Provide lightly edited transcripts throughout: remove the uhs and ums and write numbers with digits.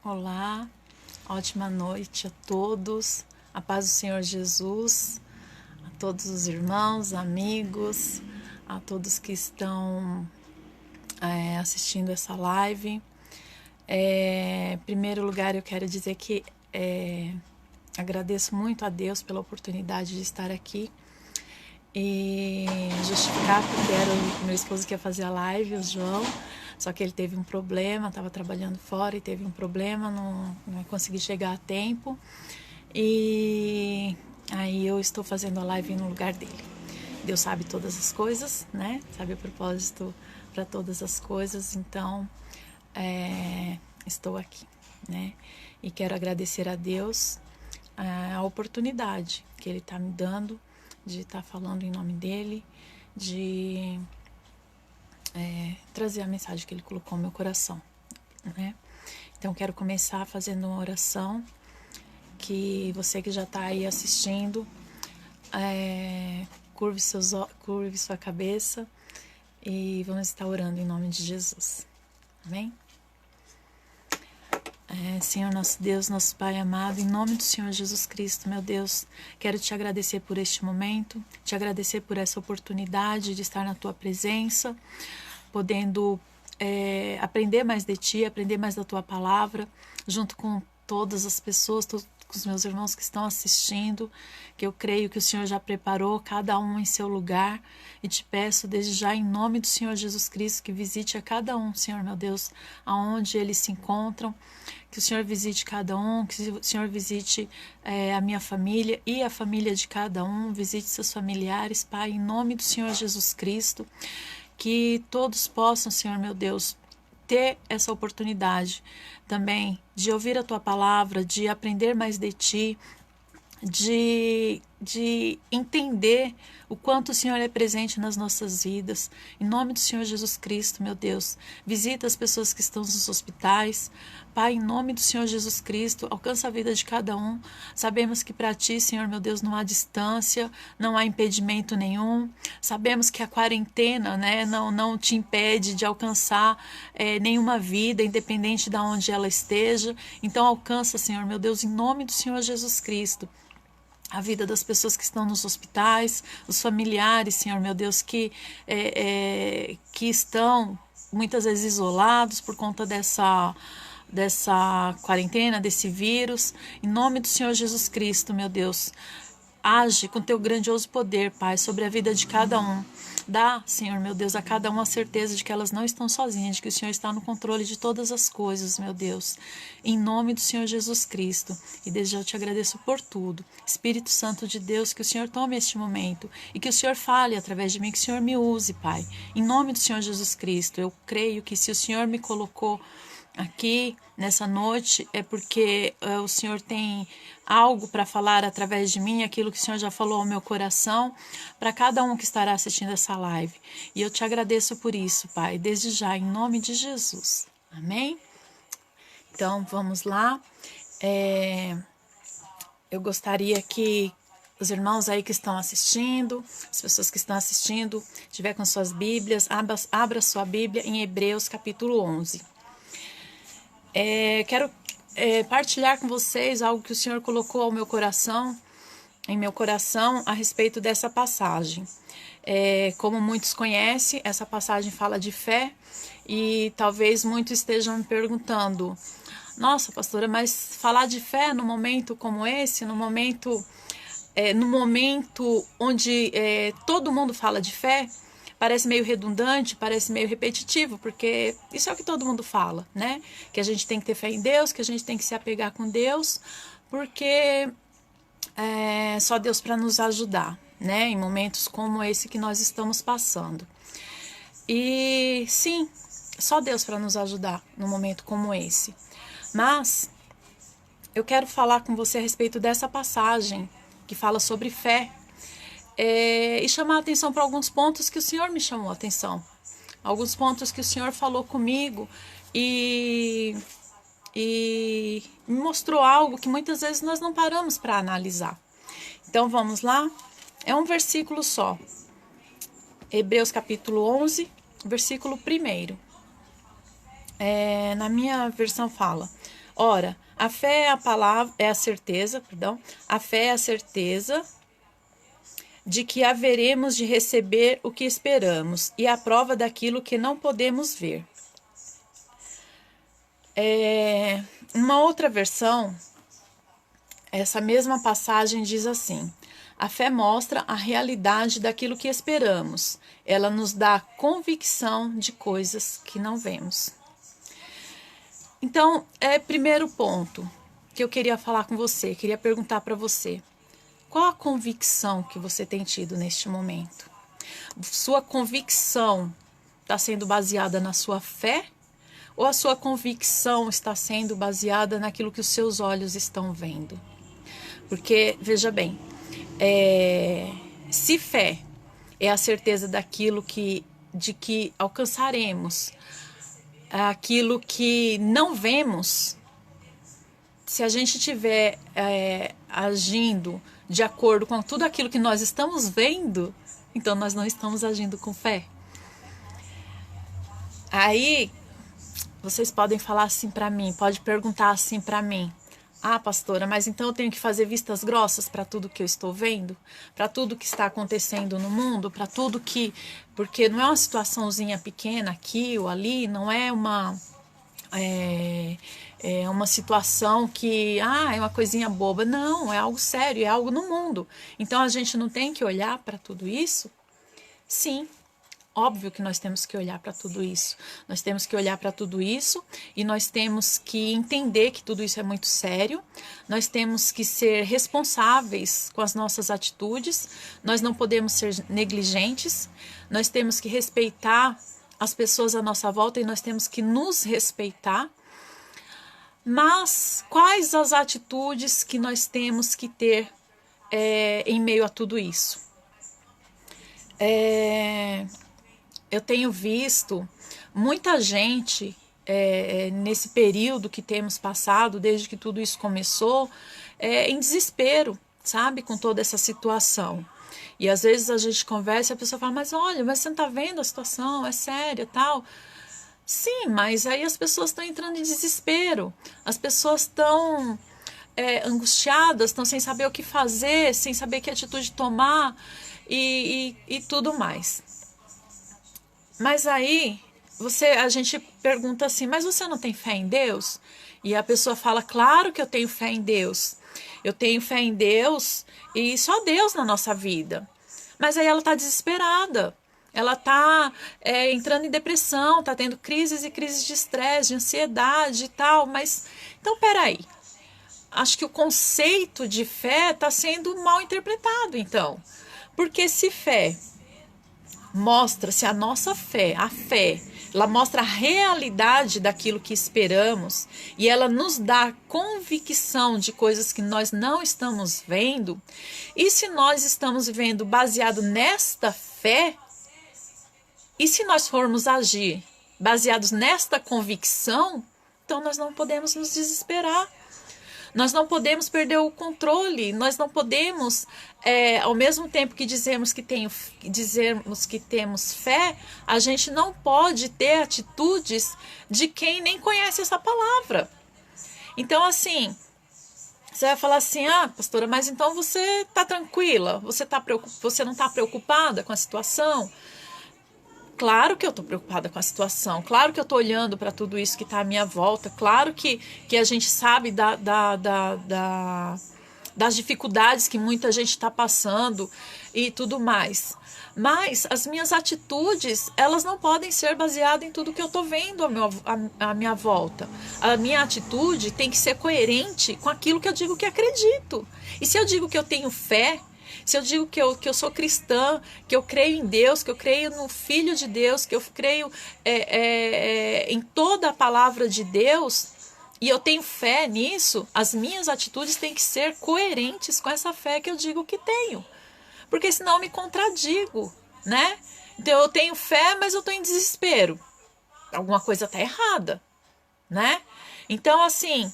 Olá, ótima noite a todos, a paz do Senhor Jesus, a todos os irmãos, amigos, a todos que estão assistindo essa live. Em primeiro lugar, eu quero dizer que agradeço muito a Deus pela oportunidade de estar aqui e justificar porque era o meu esposo que ia fazer a live, o João. Só que ele teve um problema, estava trabalhando fora e teve um problema, não consegui chegar a tempo. E aí eu estou fazendo a live no lugar dele. Deus sabe todas as coisas, né? Sabe o propósito para todas as coisas, então estou aqui, né? E quero agradecer a Deus a oportunidade que Ele está me dando de estar falando em nome dEle, de trazer a mensagem que Ele colocou no meu coração, né? Então quero começar fazendo uma oração, que você que já está aí assistindo, curve sua cabeça e vamos estar orando em nome de Jesus, amém? Senhor nosso Deus, nosso Pai amado, em nome do Senhor Jesus Cristo, meu Deus, quero te agradecer por este momento, te agradecer por essa oportunidade de estar na tua presença, podendo aprender mais de ti, aprender mais da tua palavra, junto com todas as pessoas, com os meus irmãos que estão assistindo, que eu creio que o Senhor já preparou cada um em seu lugar, e te peço desde já em nome do Senhor Jesus Cristo que visite a cada um, Senhor meu Deus, aonde eles se encontram, que o Senhor visite cada um, que o Senhor visite a minha família e a família de cada um, visite seus familiares, Pai, em nome do Senhor Jesus Cristo, que todos possam, Senhor meu Deus, ter essa oportunidade também de ouvir a Tua palavra, de aprender mais de Ti, de entender o quanto o Senhor é presente nas nossas vidas. Em nome do Senhor Jesus Cristo, meu Deus, visita as pessoas que estão nos hospitais. Pai, em nome do Senhor Jesus Cristo, alcança a vida de cada um. Sabemos que para Ti, Senhor, meu Deus, não há distância, não há impedimento nenhum. Sabemos que a quarentena, né, não te impede de alcançar nenhuma vida, independente de onde ela esteja. Então alcança, Senhor, meu Deus, em nome do Senhor Jesus Cristo, a vida das pessoas que estão nos hospitais, os familiares, Senhor meu Deus, que estão muitas vezes isolados por conta dessa quarentena, desse vírus. Em nome do Senhor Jesus Cristo, meu Deus, age com teu grandioso poder, Pai, sobre a vida de cada um. Dá, Senhor, meu Deus, a cada um a certeza de que elas não estão sozinhas, de que o Senhor está no controle de todas as coisas, meu Deus. Em nome do Senhor Jesus Cristo. E desde já eu te agradeço por tudo. Espírito Santo de Deus, que o Senhor tome este momento e que o Senhor fale através de mim, que o Senhor me use, Pai. Em nome do Senhor Jesus Cristo. Eu creio que se o Senhor me colocou aqui nessa noite é porque o Senhor tem algo para falar através de mim, aquilo que o Senhor já falou ao meu coração, para cada um que estará assistindo essa live. E eu te agradeço por isso, Pai, desde já, em nome de Jesus. Amém? Então, vamos lá. Eu gostaria que os irmãos aí que estão assistindo, as pessoas que estão assistindo, tiver com suas Bíblias, abra sua Bíblia em Hebreus capítulo 11. Quero partilhar com vocês algo que o Senhor colocou ao meu coração, em meu coração, a respeito dessa passagem. Como muitos conhecem, essa passagem fala de fé e talvez muitos estejam me perguntando: nossa, pastora, mas falar de fé num momento como esse, no momento onde todo mundo fala de fé, parece meio redundante, parece meio repetitivo, porque isso é o que todo mundo fala, né? Que a gente tem que ter fé em Deus, que a gente tem que se apegar com Deus, porque só Deus para nos ajudar, né? Em momentos como esse que nós estamos passando. E sim, só Deus para nos ajudar num momento como esse. Mas eu quero falar com você a respeito dessa passagem que fala sobre fé, e chamar a atenção para alguns pontos que o Senhor me chamou a atenção. Alguns pontos que o Senhor falou comigo e me mostrou algo que muitas vezes nós não paramos para analisar. Então vamos lá? É um versículo só. Hebreus capítulo 11, versículo 1. Na minha versão fala: Ora, a fé é a palavra, é a certeza, perdão, a fé é a certeza de que haveremos de receber o que esperamos e a prova daquilo que não podemos ver. Uma outra versão, essa mesma passagem diz assim: a fé mostra a realidade daquilo que esperamos. Ela nos dá convicção de coisas que não vemos. Então, primeiro ponto que eu queria falar com você, queria perguntar para você: qual a convicção que você tem tido neste momento? Sua convicção está sendo baseada na sua fé? Ou a sua convicção está sendo baseada naquilo que os seus olhos estão vendo? Porque, veja bem, se fé é a certeza de que alcançaremos aquilo que não vemos, se a gente estiver agindo de acordo com tudo aquilo que nós estamos vendo, então nós não estamos agindo com fé. Aí vocês podem falar assim para mim, pode perguntar assim para mim: ah, pastora, mas então eu tenho que fazer vistas grossas para tudo que eu estou vendo? Para tudo que está acontecendo no mundo? Para tudo que... Porque não é uma situaçãozinha pequena aqui ou ali, não é uma situação que... é uma coisinha boba. Não, é algo sério, é algo no mundo. Então a gente não tem que olhar para tudo isso? Sim. Óbvio que nós temos que olhar para tudo isso. Nós temos que olhar para tudo isso e nós temos que entender que tudo isso é muito sério. Nós temos que ser responsáveis com as nossas atitudes. Nós não podemos ser negligentes. Nós temos que respeitar as pessoas à nossa volta e nós temos que nos respeitar. Mas quais as atitudes que nós temos que ter em meio a tudo isso? Eu tenho visto muita gente nesse período que temos passado, desde que tudo isso começou, em desespero, sabe, com toda essa situação. E às vezes a gente conversa e a pessoa fala: mas olha, mas você não tá vendo a situação, é séria, tal. Sim, mas aí as pessoas estão entrando em desespero, as pessoas estão angustiadas, estão sem saber o que fazer, sem saber que atitude tomar e tudo mais. Mas aí a gente pergunta assim: mas você não tem fé em Deus? E a pessoa fala: claro que eu tenho fé em Deus. Eu tenho fé em Deus e só Deus na nossa vida. Mas aí ela está desesperada. Ela está entrando em depressão, está tendo crises e crises de estresse, de ansiedade e tal. Mas, então, peraí. Acho que o conceito de fé está sendo mal interpretado, então. Porque se fé mostra-se a nossa fé, ela mostra a realidade daquilo que esperamos e ela nos dá convicção de coisas que nós não estamos vendo. E se nós estamos vivendo baseado nesta fé, e se nós formos agir baseados nesta convicção, então nós não podemos nos desesperar. Nós não podemos perder o controle, nós não podemos, ao mesmo tempo que dizemos que temos fé, a gente não pode ter atitudes de quem nem conhece essa palavra. Então, assim, você vai falar assim: ah, pastora, mas então você está tranquila? Você não está preocupada com a situação? Claro que eu estou preocupada com a situação, claro que eu estou olhando para tudo isso que está à minha volta, claro que a gente sabe das dificuldades que muita gente está passando e tudo mais. Mas as minhas atitudes, elas não podem ser baseadas em tudo que eu estou vendo à minha volta. A minha atitude tem que ser coerente com aquilo que eu digo que acredito. E se eu digo que eu tenho fé, se eu digo que eu sou cristã, que eu creio em Deus, que eu creio no Filho de Deus, que eu creio em toda a palavra de Deus, e eu tenho fé nisso, as minhas atitudes têm que ser coerentes com essa fé que eu digo que tenho. Porque senão eu me contradigo, né? Então eu tenho fé, mas eu estou em desespero. Alguma coisa está errada, né? Então, assim,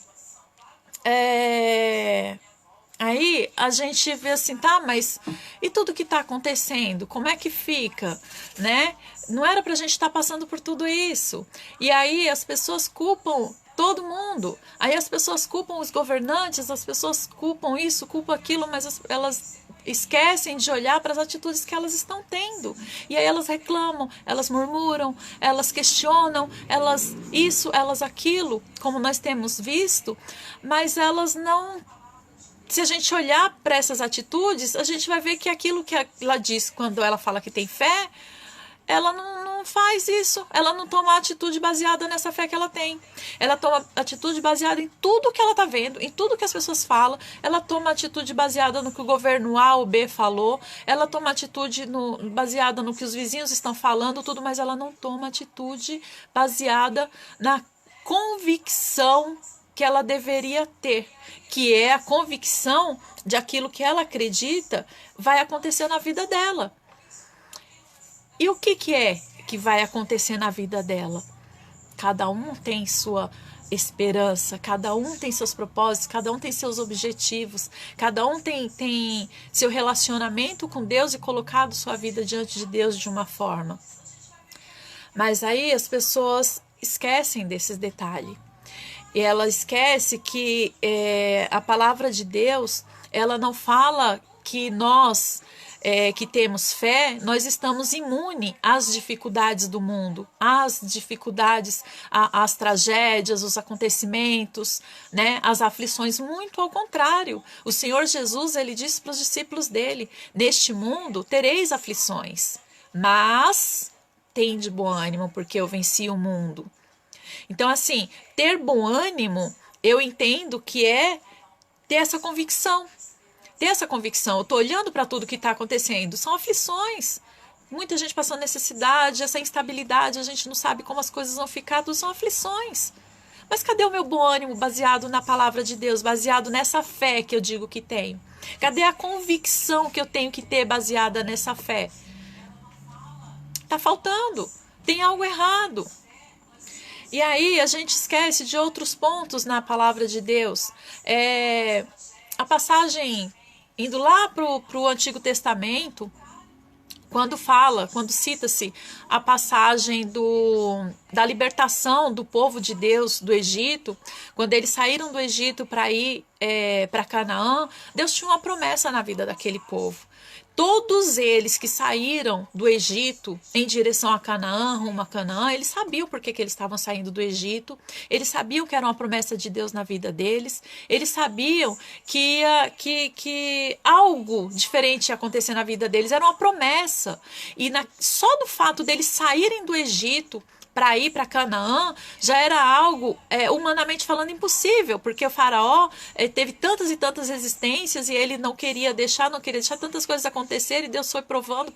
aí a gente vê assim: tá, mas e tudo que está acontecendo? Como é que fica, né? Não era para a gente estar passando por tudo isso. E aí as pessoas culpam Todo mundo. Aí as pessoas culpam os governantes, as pessoas culpam isso, culpam aquilo, mas elas esquecem de olhar para as atitudes que elas estão tendo. E aí elas reclamam, elas murmuram, elas questionam, elas isso, elas aquilo, como nós temos visto, mas elas não... Se a gente olhar para essas atitudes, a gente vai ver que aquilo que ela diz quando ela fala que tem fé, ela não faz isso. Ela não toma atitude baseada nessa fé que ela tem. Ela toma atitude baseada em tudo que ela está vendo, em tudo que as pessoas falam. Ela toma atitude baseada no que o governo A ou B falou. Ela toma atitude baseada no que os vizinhos estão falando, tudo, mas ela não toma atitude baseada na convicção que ela deveria ter, que é a convicção de aquilo que ela acredita vai acontecer na vida dela. E o que é que vai acontecer na vida dela? Cada um tem sua esperança, cada um tem seus propósitos, cada um tem seus objetivos, cada um tem seu relacionamento com Deus e colocado sua vida diante de Deus de uma forma. Mas aí as pessoas esquecem desses detalhes. E ela esquece que a palavra de Deus, ela não fala que nós que temos fé, nós estamos imunes às dificuldades do mundo, às dificuldades, às tragédias, os acontecimentos, né, as aflições. Muito ao contrário. O Senhor Jesus, ele disse para os discípulos dele: neste mundo tereis aflições, mas tende bom ânimo, porque eu venci o mundo. Então, assim, ter bom ânimo, eu entendo que é ter essa convicção. Ter essa convicção. Eu estou olhando para tudo que está acontecendo. São aflições. Muita gente passando necessidade, essa instabilidade, a gente não sabe como as coisas vão ficar, tudo são aflições. Mas cadê o meu bom ânimo baseado na palavra de Deus, baseado nessa fé que eu digo que tenho? Cadê a convicção que eu tenho que ter baseada nessa fé? Está faltando. Tem algo errado. E aí a gente esquece de outros pontos na palavra de Deus. A passagem, indo lá para o Antigo Testamento, quando cita-se a passagem da libertação do povo de Deus do Egito, quando eles saíram do Egito para ir para Canaã, Deus tinha uma promessa na vida daquele povo. Todos eles que saíram do Egito em direção a Canaã, rumo a Canaã, eles sabiam por que eles estavam saindo do Egito, eles sabiam que era uma promessa de Deus na vida deles, eles sabiam que algo diferente ia acontecer na vida deles, era uma promessa. E só do fato deles saírem do Egito para ir para Canaã, já era algo, humanamente falando, impossível, porque o faraó teve tantas e tantas resistências e ele não queria deixar tantas coisas acontecerem, e Deus foi provando,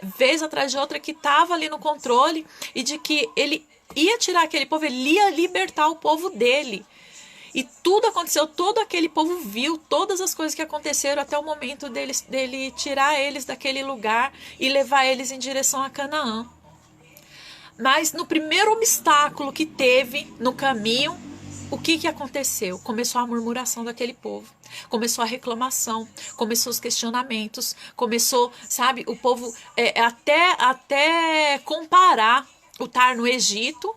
vez atrás de outra, que estava ali no controle e de que ele ia tirar aquele povo, ele ia libertar o povo dele. E tudo aconteceu, todo aquele povo viu todas as coisas que aconteceram até o momento dele tirar eles daquele lugar e levar eles em direção a Canaã. Mas no primeiro obstáculo que teve no caminho, o que aconteceu? Começou a murmuração daquele povo, começou a reclamação, começou os questionamentos, começou, sabe, o povo até comparar o estar no Egito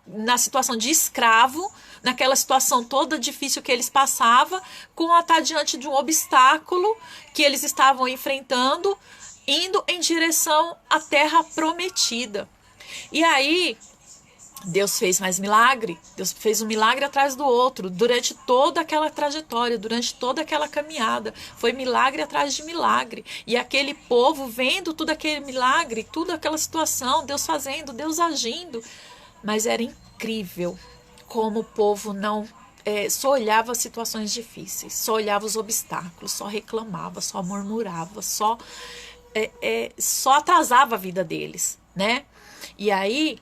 na situação de escravo, naquela situação toda difícil que eles passavam, com a estar diante de um obstáculo que eles estavam enfrentando, indo em direção à terra prometida. E aí, Deus fez mais milagre, Deus fez um milagre atrás do outro, durante toda aquela trajetória, durante toda aquela caminhada, foi milagre atrás de milagre, e aquele povo vendo tudo aquele milagre, toda aquela situação, Deus fazendo, Deus agindo, mas era incrível como o povo não só olhava as situações difíceis, só olhava os obstáculos, só reclamava, só murmurava, só atrasava a vida deles, né? E aí,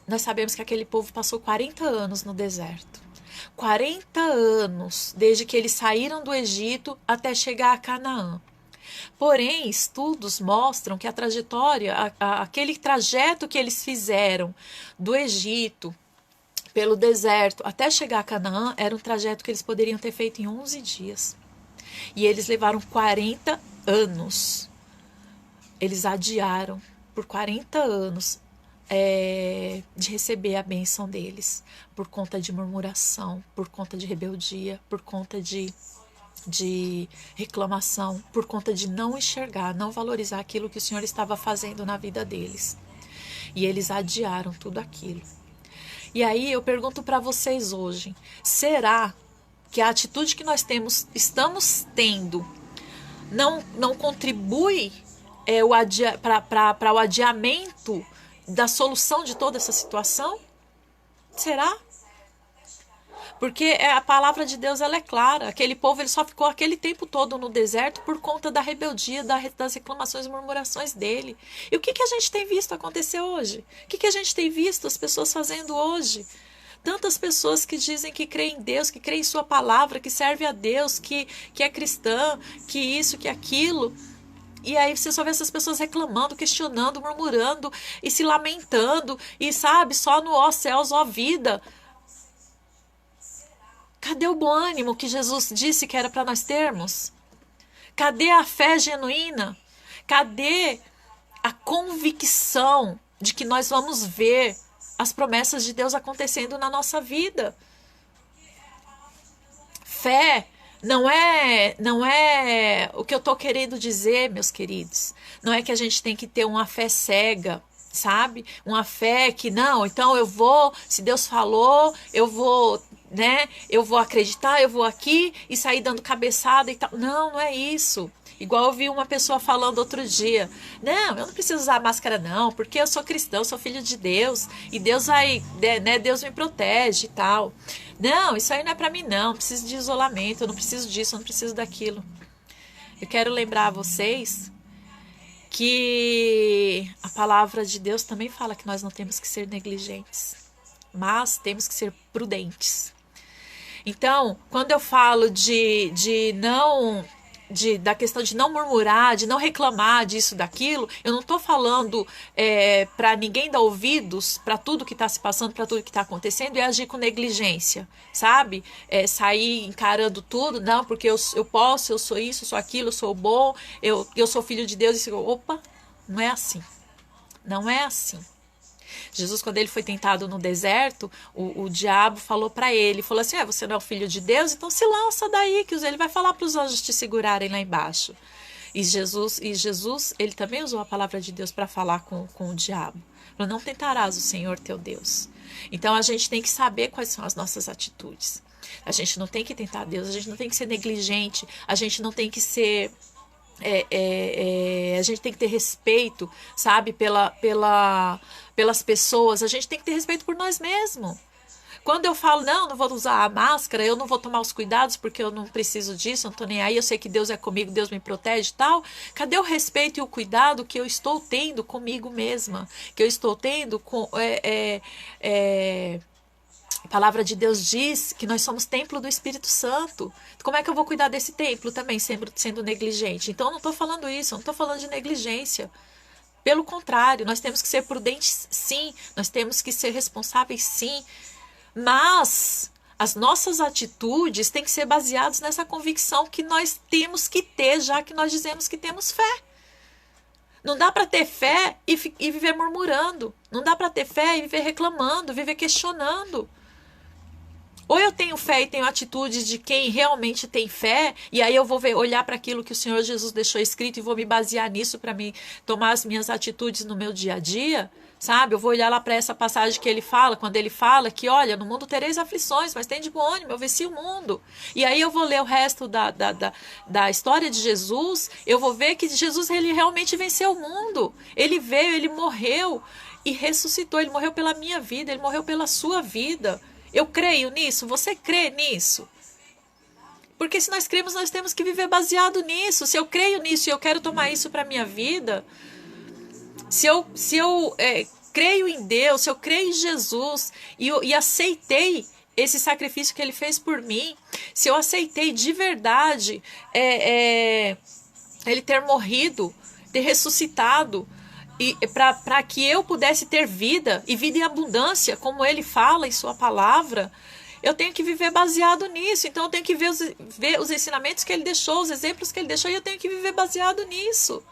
nós sabemos que aquele povo passou 40 anos no deserto. 40 anos, desde que eles saíram do Egito até chegar a Canaã. Porém, estudos mostram que a trajetória, aquele trajeto que eles fizeram do Egito, pelo deserto, até chegar a Canaã, era um trajeto que eles poderiam ter feito em 11 dias. E eles levaram 40 anos. Eles adiaram por 40 anos de receber a bênção deles, por conta de murmuração, por conta de rebeldia, por conta de reclamação, por conta de não enxergar, não valorizar aquilo que o Senhor estava fazendo na vida deles. E eles adiaram tudo aquilo. E aí eu pergunto para vocês hoje, será que a atitude que nós estamos tendo não contribui para o adiamento da solução de toda essa situação? Será? Porque a palavra de Deus, ela é clara. Aquele povo, ele só ficou aquele tempo todo no deserto por conta da rebeldia, das reclamações e murmurações dele. E o que a gente tem visto acontecer hoje? O que a gente tem visto as pessoas fazendo hoje? Tantas pessoas que dizem que creem em Deus, que creem em sua palavra, que serve a Deus, que é cristã, que isso, que aquilo. E aí você só vê essas pessoas reclamando, questionando, murmurando e se lamentando. E sabe, só no ó céus, ó vida. Cadê o bom ânimo que Jesus disse que era para nós termos? Cadê a fé genuína? Cadê a convicção de que nós vamos ver as promessas de Deus acontecendo na nossa vida? Fé não é o que eu estou querendo dizer, meus queridos. Não é que a gente tem que ter uma fé cega, sabe? Uma fé que não, então eu vou, se Deus falou, eu vou, né? Eu vou acreditar, eu vou aqui e sair dando cabeçada e tal. Não, não é isso. Igual eu vi uma pessoa falando outro dia. Não, eu não preciso usar máscara não, porque eu sou cristão, sou filho de Deus e Deus vai, né? Deus me protege e tal. Não, isso aí não é pra mim não, eu preciso de isolamento, eu não preciso disso, eu não preciso daquilo. Eu quero lembrar a vocês que a palavra de Deus também fala que nós não temos que ser negligentes, mas temos que ser prudentes. Então, quando eu falo da questão de não murmurar, de não reclamar disso, daquilo, eu não estou falando para ninguém dar ouvidos para tudo que está se passando, para tudo que está acontecendo e agir com negligência, sabe? Sair encarando tudo, não, porque eu posso, eu sou isso, eu sou aquilo, eu sou bom, eu sou filho de Deus. Opa, não é assim. Não é assim. Jesus, quando ele foi tentado no deserto, o diabo falou para ele, falou assim, você não é o filho de Deus, então se lança daí, que ele vai falar para os anjos te segurarem lá embaixo. E Jesus, ele também usou a palavra de Deus para falar com o diabo. Falou, não tentarás o Senhor teu Deus. Então a gente tem que saber quais são as nossas atitudes. A gente não tem que tentar Deus, a gente não tem que ser negligente, a gente não tem que ser... a gente tem que ter respeito, sabe, pelas pessoas, a gente tem que ter respeito por nós mesmos. Quando eu falo, não vou usar a máscara, eu não vou tomar os cuidados porque eu não preciso disso, eu não tô nem aí, eu sei que Deus é comigo, Deus me protege e tal. Cadê o respeito e o cuidado que eu estou tendo comigo mesma? Que eu estou tendo com... A palavra de Deus diz que nós somos templo do Espírito Santo. Como é que eu vou cuidar desse templo também sendo negligente? Então eu não estou falando isso, eu não estou falando de negligência. Pelo contrário, nós temos que ser prudentes sim, nós temos que ser responsáveis sim, mas as nossas atitudes têm que ser baseadas nessa convicção que nós temos que ter, já que nós dizemos que temos fé. Não dá para ter fé e viver murmurando, não dá para ter fé e viver reclamando, viver questionando. Ou eu tenho fé e tenho atitudes de quem realmente tem fé, e aí eu vou olhar para aquilo que o Senhor Jesus deixou escrito e vou me basear nisso para me tomar as minhas atitudes no meu dia a dia, sabe? Eu vou olhar lá para essa passagem que ele fala, quando ele fala que, olha, no mundo tereis aflições, mas tem de bom ânimo, eu venci o mundo. E aí eu vou ler o resto da história de Jesus, eu vou ver que Jesus, ele realmente venceu o mundo. Ele veio, ele morreu e ressuscitou, ele morreu pela minha vida, ele morreu pela sua vida. Eu creio nisso, você crê nisso? Porque se nós cremos, nós temos que viver baseado nisso. Se eu creio nisso e eu quero tomar isso para a minha vida, se eu creio em Deus, se eu creio em Jesus e aceitei esse sacrifício que ele fez por mim, se eu aceitei de verdade ele ter morrido, ter ressuscitado, e para que eu pudesse ter vida e vida em abundância, como ele fala em sua palavra, eu tenho que viver baseado nisso. Então eu tenho que ver os ensinamentos que ele deixou, os exemplos que ele deixou, e eu tenho que viver baseado nisso.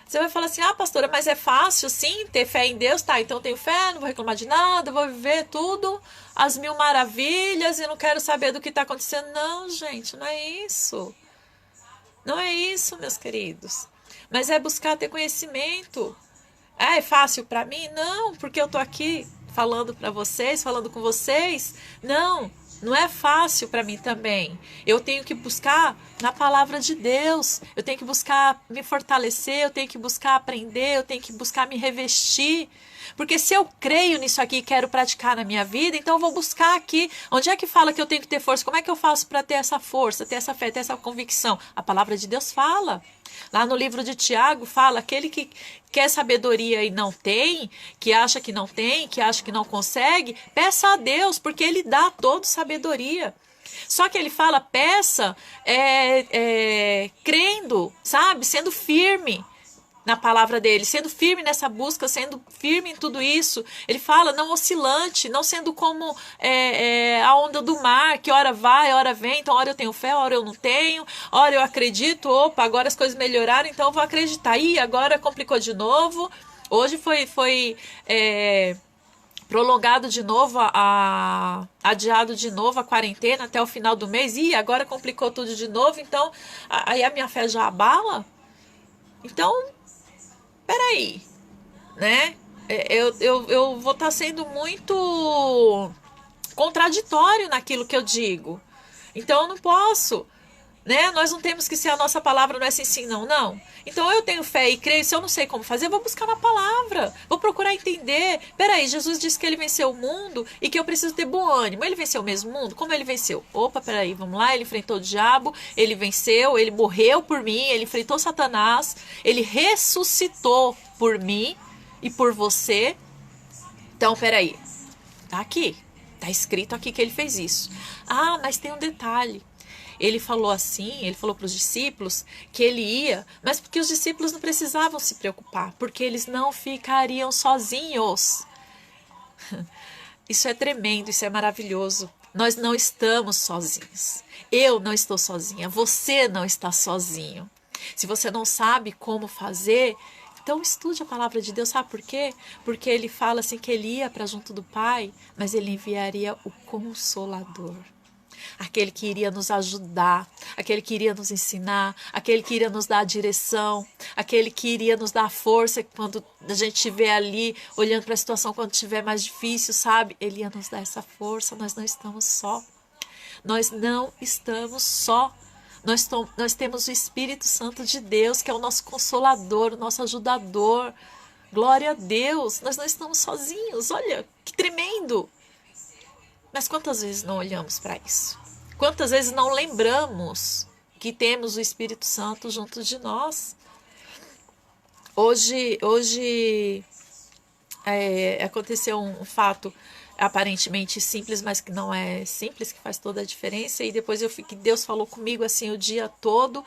Você vai falar assim, ah, pastora, mas é fácil sim ter fé em Deus? Tá, então eu tenho fé, não vou reclamar de nada, vou viver tudo, as mil maravilhas e não quero saber do que está acontecendo. Não, gente, não é isso. Não é isso, meus queridos. Mas é buscar ter conhecimento. Ah, é fácil para mim? Não, porque eu tô aqui falando para vocês, falando com vocês. Não, não é fácil para mim também. Eu tenho que buscar na palavra de Deus. Eu tenho que buscar me fortalecer, eu tenho que buscar aprender, eu tenho que buscar me revestir. Porque se eu creio nisso aqui e quero praticar na minha vida, então eu vou buscar aqui. Onde é que fala que eu tenho que ter força? Como é que eu faço para ter essa força, ter essa fé, ter essa convicção? A palavra de Deus fala. Lá no livro de Tiago fala, aquele que quer sabedoria e não tem, que acha que não tem, que acha que não consegue, peça a Deus, porque Ele dá toda sabedoria. Só que ele fala, peça crendo, sabe? Sendo firme na palavra dele, sendo firme nessa busca, sendo firme em tudo isso. Ele fala, não oscilante, não sendo como a onda do mar, que hora vai, hora vem, então hora eu tenho fé, hora eu não tenho, hora eu acredito, opa, agora as coisas melhoraram, então eu vou acreditar. Ih, agora complicou de novo. Hoje foi prolongado de novo, adiado de novo a quarentena até o final do mês. Ih, agora complicou tudo de novo, então aí a minha fé já abala. Então, peraí, né? Eu vou estar sendo muito contraditório naquilo que eu digo. Então eu não posso, né? Nós não temos que ser a nossa palavra, não é sim, não, não. Então eu tenho fé e creio, se eu não sei como fazer, eu vou buscar na palavra, vou procurar entender. Peraí, Jesus disse que ele venceu o mundo e que eu preciso ter bom ânimo. Ele venceu o mesmo mundo? Como ele venceu? Opa, peraí, vamos lá, ele enfrentou o diabo, ele venceu, ele morreu por mim, ele enfrentou Satanás, ele ressuscitou por mim e por você. Então, peraí, tá aqui, tá escrito aqui que ele fez isso. Ah, mas tem um detalhe. Ele falou assim, ele falou para os discípulos que ele ia, mas porque os discípulos não precisavam se preocupar, porque eles não ficariam sozinhos. Isso é tremendo, isso é maravilhoso. Nós não estamos sozinhos. Eu não estou sozinha, você não está sozinho. Se você não sabe como fazer, então estude a palavra de Deus, sabe por quê? Porque ele fala assim que ele ia para junto do Pai, mas ele enviaria o Consolador. Aquele que iria nos ajudar, aquele que iria nos ensinar, aquele que iria nos dar a direção, aquele que iria nos dar a força quando a gente estiver ali olhando para a situação, quando estiver mais difícil, sabe? Ele ia nos dar essa força, nós não estamos só. Nós não estamos só. Nós temos o Espírito Santo de Deus, que é o nosso consolador, o nosso ajudador. Glória a Deus, nós não estamos sozinhos, olha, que tremendo. Mas quantas vezes não olhamos para isso? Quantas vezes não lembramos que temos o Espírito Santo junto de nós? Hoje aconteceu um fato aparentemente simples, mas que não é simples, que faz toda a diferença. E depois que Deus falou comigo assim o dia todo.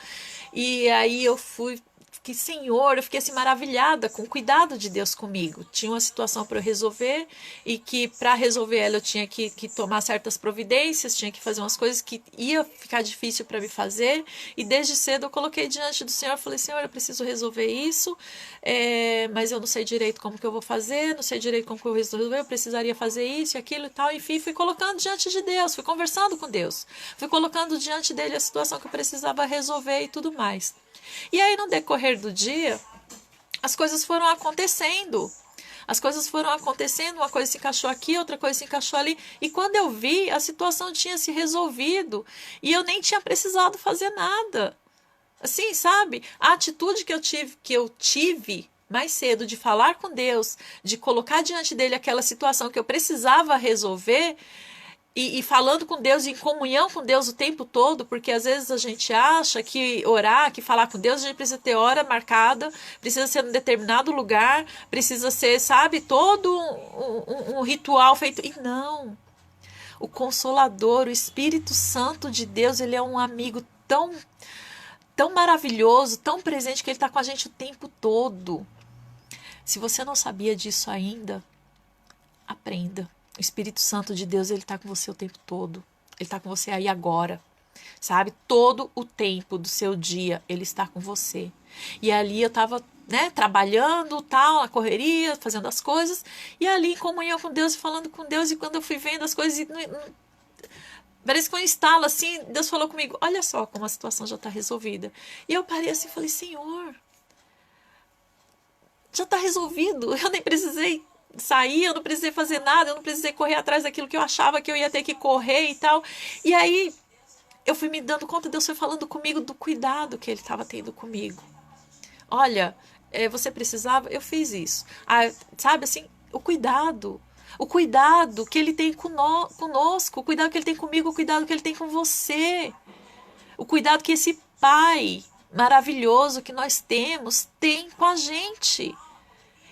E aí eu fiquei, Senhor, eu fiquei assim maravilhada com o cuidado de Deus comigo. Tinha uma situação para eu resolver e que para resolver ela eu tinha que tomar certas providências, tinha que fazer umas coisas que ia ficar difícil para me fazer. E desde cedo eu coloquei diante do Senhor, falei, Senhor, eu preciso resolver isso, mas eu não sei direito como que eu vou fazer, não sei direito como que eu vou resolver, eu precisaria fazer isso e aquilo e tal. Enfim, fui colocando diante de Deus, fui conversando com Deus, fui colocando diante dele a situação que eu precisava resolver e tudo mais. E aí, no decorrer do dia, as coisas foram acontecendo. As coisas foram acontecendo, uma coisa se encaixou aqui, outra coisa se encaixou ali. E quando eu vi, a situação tinha se resolvido. E eu nem tinha precisado fazer nada. Assim, sabe? A atitude que eu tive mais cedo de falar com Deus, de colocar diante dele aquela situação que eu precisava resolver, e falando com Deus, em comunhão com Deus o tempo todo, porque às vezes a gente acha que orar, que falar com Deus, a gente precisa ter hora marcada, precisa ser em determinado lugar, precisa ser, sabe, todo um ritual feito. E não. O Consolador, o Espírito Santo de Deus, ele é um amigo tão maravilhoso, tão presente, que ele está com a gente o tempo todo. Se você não sabia disso ainda, aprenda. O Espírito Santo de Deus, ele está com você o tempo todo. Ele está com você aí agora. Sabe? Todo o tempo do seu dia, ele está com você. E ali eu estava né, trabalhando, tal, na correria, fazendo as coisas, e ali em comunhão com Deus, falando com Deus, e quando eu fui vendo as coisas, parece que foi um estalo assim, Deus falou comigo, olha só como a situação já está resolvida. E eu parei assim e falei, Senhor, já está resolvido, eu nem precisei sair, eu não precisei fazer nada, eu não precisei correr atrás daquilo que eu achava que eu ia ter que correr e tal. E aí eu fui me dando conta, Deus foi falando comigo do cuidado que Ele estava tendo comigo. Olha, você precisava, eu fiz isso. Sabe assim, o cuidado que Ele tem conosco, o cuidado que Ele tem comigo, o cuidado que Ele tem com você, o cuidado que esse Pai maravilhoso que nós temos tem com a gente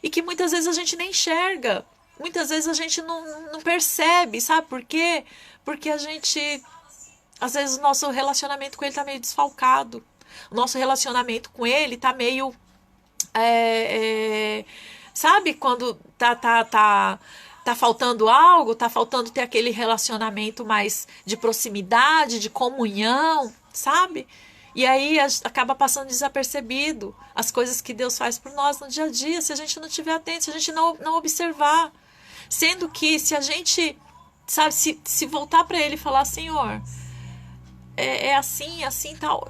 e que muitas vezes a gente nem enxerga, muitas vezes a gente não percebe, sabe por quê? Porque a gente, às vezes o nosso relacionamento com Ele está meio desfalcado, o nosso relacionamento com Ele está meio, sabe, quando tá faltando algo, tá faltando ter aquele relacionamento mais de proximidade, de comunhão, sabe? E aí acaba passando desapercebido as coisas que Deus faz por nós no dia a dia, se a gente não estiver atento, se a gente não observar. Sendo que se a gente, sabe, se voltar para Ele e falar, Senhor, é assim, assim, tal,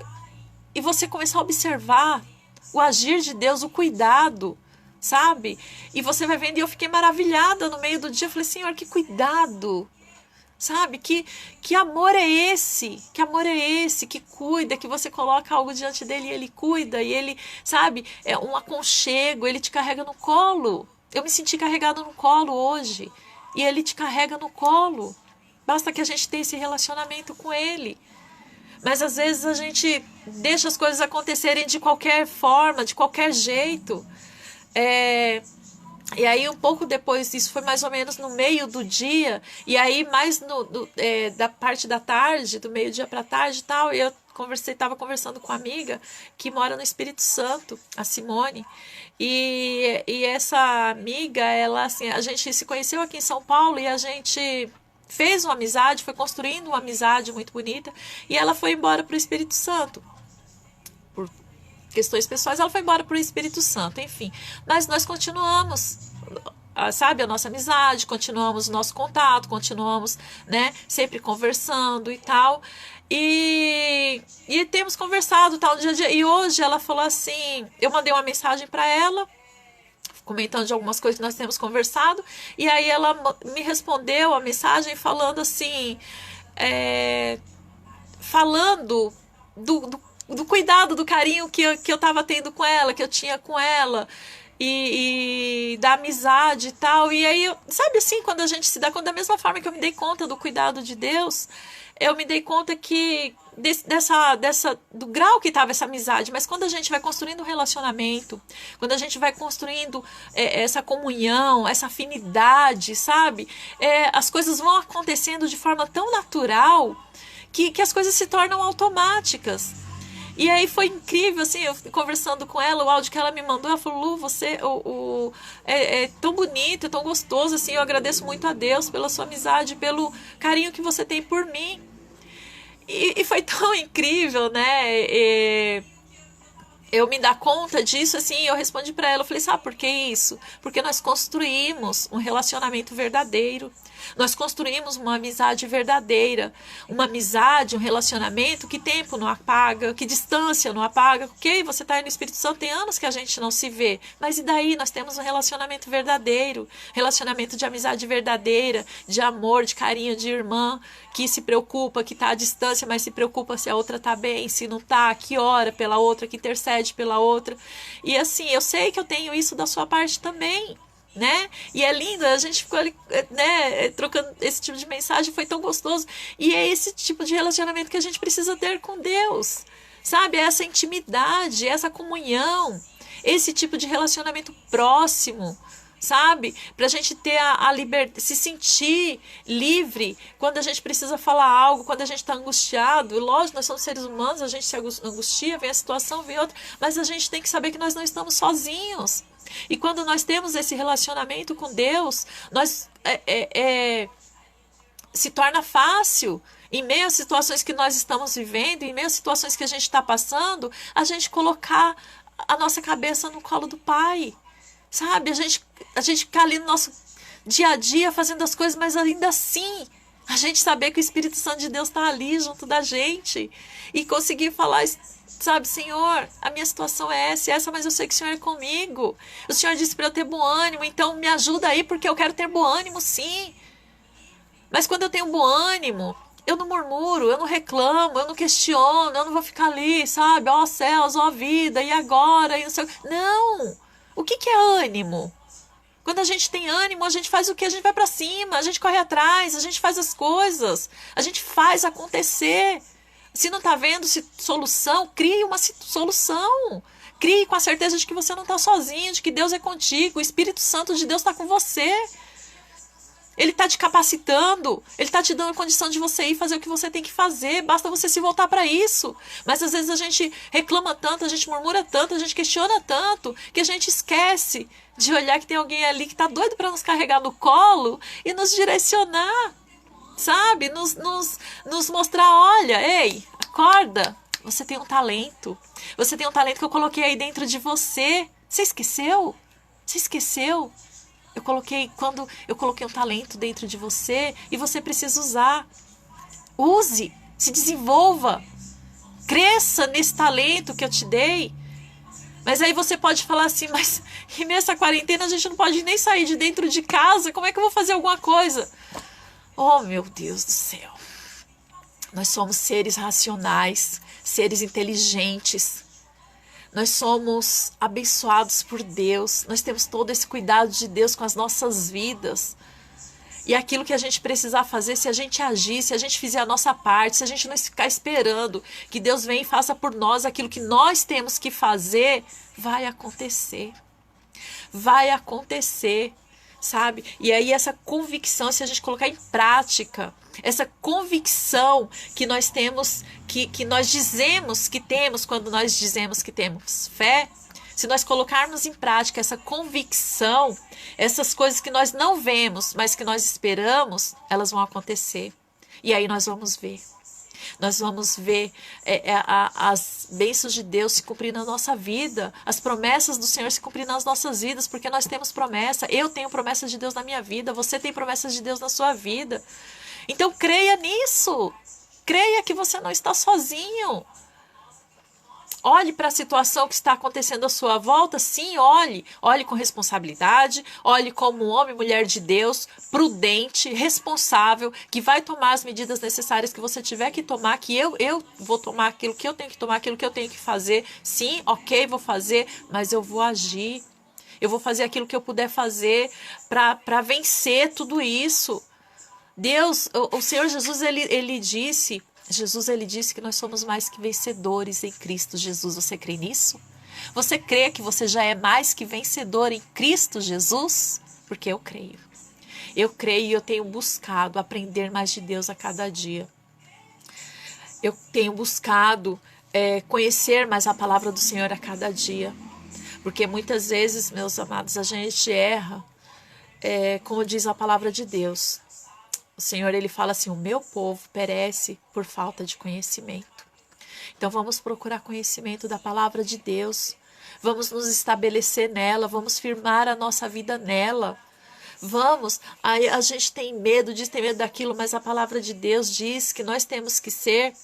e você começar a observar o agir de Deus, o cuidado, sabe? E você vai vendo, e eu fiquei maravilhada no meio do dia, eu falei, Senhor, que cuidado, sabe? Que amor é esse? Que amor é esse que cuida, que você coloca algo diante dele e ele cuida, e ele, sabe, é um aconchego, ele te carrega no colo. Eu me senti carregado no colo hoje, e ele te carrega no colo. Basta que a gente tenha esse relacionamento com ele. Mas às vezes a gente deixa as coisas acontecerem de qualquer forma, de qualquer jeito. E aí um pouco depois, isso foi mais ou menos no meio do dia, e aí mais da parte da tarde, do meio-dia para tarde e tal, eu estava conversando com uma amiga que mora no Espírito Santo, a Simone, e essa amiga, ela assim, a gente se conheceu aqui em São Paulo e a gente fez uma amizade, foi construindo uma amizade muito bonita, e ela foi embora para o Espírito Santo. Por questões pessoais, ela foi embora para o Espírito Santo, enfim. Mas nós continuamos, sabe, a nossa amizade, continuamos o nosso contato, continuamos, né, sempre conversando e tal. E temos conversado tal no dia a dia. E hoje ela falou assim, eu mandei uma mensagem para ela, comentando de algumas coisas que nós temos conversado, e aí ela me respondeu a mensagem falando assim, falando do cuidado, do carinho que eu estava tendo com ela, que eu tinha com ela, e da amizade e tal. E aí, sabe assim, quando a gente se dá conta, da mesma forma que eu me dei conta do cuidado de Deus, eu me dei conta que do grau que estava essa amizade, mas quando a gente vai construindo um relacionamento, quando a gente vai construindo essa comunhão, essa afinidade, sabe? As coisas vão acontecendo de forma tão natural que as coisas se tornam automáticas. E aí foi incrível, assim, eu conversando com ela, o áudio que ela me mandou, ela falou, Lu, você é tão bonito, é tão gostoso, assim, eu agradeço muito a Deus pela sua amizade, pelo carinho que você tem por mim. E foi tão incrível, né? Eu me dar conta disso, assim, eu respondi para ela, eu falei, sabe por que isso? Porque nós construímos um relacionamento verdadeiro, nós construímos uma amizade verdadeira, uma amizade, um relacionamento que tempo não apaga, que distância não apaga, ok? Você está aí no Espírito Santo, tem anos que a gente não se vê, mas e daí? Nós temos um relacionamento verdadeiro, relacionamento de amizade verdadeira, de amor, de carinho, de irmã, que se preocupa, que está à distância, mas se preocupa se a outra está bem, se não está, que ora pela outra, que intercede pela outra. E assim, eu sei que eu tenho isso da sua parte também, né? E é lindo, a gente ficou ali, né, trocando esse tipo de mensagem, foi tão gostoso. E é esse tipo de relacionamento que a gente precisa ter com Deus, sabe? Essa intimidade, essa comunhão, esse tipo de relacionamento próximo, sabe? Pra gente ter a liberdade, se sentir livre quando a gente precisa falar algo, quando a gente tá angustiado. E lógico, nós somos seres humanos, a gente se angustia, vem a situação, vem outra, mas a gente tem que saber que nós não estamos sozinhos. E quando nós temos esse relacionamento com Deus, nós se torna fácil, em meio às situações que nós estamos vivendo, em meio às situações que a gente está passando, a gente colocar a nossa cabeça no colo do Pai. Sabe? A gente ficar ali no nosso dia a dia fazendo as coisas, mas ainda assim a gente saber que o Espírito Santo de Deus está ali junto da gente e conseguir falar, sabe, Senhor, a minha situação é essa, mas eu sei que o Senhor é comigo. O Senhor disse para eu ter bom ânimo, então me ajuda aí porque eu quero ter bom ânimo, sim. Mas quando eu tenho bom ânimo, eu não murmuro, eu não reclamo, eu não questiono, eu não vou ficar ali, sabe, ó céus, ó vida, e agora, e não sei o que. Não! O que é ânimo? Quando a gente tem ânimo, a gente faz o quê? A gente vai para cima, a gente corre atrás, a gente faz as coisas, a gente faz acontecer. Se não está vendo solução, crie uma solução. Crie com a certeza de que você não está sozinho, de que Deus é contigo, o Espírito Santo de Deus está com você. Ele está te capacitando, ele está te dando a condição de você ir fazer o que você tem que fazer, basta você se voltar para isso. Mas às vezes a gente reclama tanto, a gente murmura tanto, a gente questiona tanto, que a gente esquece de olhar que tem alguém ali que está doido para nos carregar no colo e nos direcionar, sabe? Nos mostrar, olha, ei, acorda, você tem um talento. Você tem um talento que eu coloquei aí dentro de você. Você esqueceu? Você esqueceu? Quando eu coloquei um talento dentro de você e você precisa usar. Use, se desenvolva, cresça nesse talento que eu te dei. Mas aí você pode falar assim, mas e nessa quarentena a gente não pode nem sair de dentro de casa, como é que eu vou fazer alguma coisa? Oh, meu Deus do céu. Nós somos seres racionais, seres inteligentes. Nós somos abençoados por Deus. Nós temos todo esse cuidado de Deus com as nossas vidas. E aquilo que a gente precisar fazer, se a gente agir, se a gente fizer a nossa parte, se a gente não ficar esperando que Deus venha e faça por nós aquilo que nós temos que fazer, vai acontecer. Vai acontecer, sabe? E aí essa convicção, se a gente colocar em prática, essa convicção que nós temos, que nós dizemos que temos quando nós dizemos que temos fé, se nós colocarmos em prática essa convicção, essas coisas que nós não vemos, mas que nós esperamos, elas vão acontecer. E aí nós vamos ver. Nós vamos ver as bênçãos de Deus se cumprir na nossa vida, as promessas do Senhor se cumprir nas nossas vidas, porque nós temos promessa. Eu tenho promessas de Deus na minha vida, você tem promessas de Deus na sua vida. Então creia nisso. Creia que você não está sozinho. Olhe para a situação que está acontecendo à sua volta, sim, olhe. Olhe com responsabilidade, olhe como um homem e mulher de Deus, prudente, responsável, que vai tomar as medidas necessárias que você tiver que tomar, que eu vou tomar aquilo que eu tenho que tomar, aquilo que eu tenho que fazer. Sim, ok, vou fazer, mas eu vou agir. Eu vou fazer aquilo que eu puder fazer para vencer tudo isso. Deus, o Senhor Jesus, ele disse que nós somos mais que vencedores em Cristo Jesus. Você crê nisso? Você crê que você já é mais que vencedor em Cristo Jesus? Porque eu creio. Eu creio e eu tenho buscado aprender mais de Deus a cada dia. Eu tenho buscado conhecer mais a palavra do Senhor a cada dia. Porque muitas vezes, meus amados, a gente erra, como diz a palavra de Deus. O Senhor, ele fala assim, o meu povo perece por falta de conhecimento. Então vamos procurar conhecimento da palavra de Deus. Vamos nos estabelecer nela, vamos firmar a nossa vida nela. Vamos, aí a gente tem medo disso, tem medo daquilo, mas a palavra de Deus diz que nós temos que ser...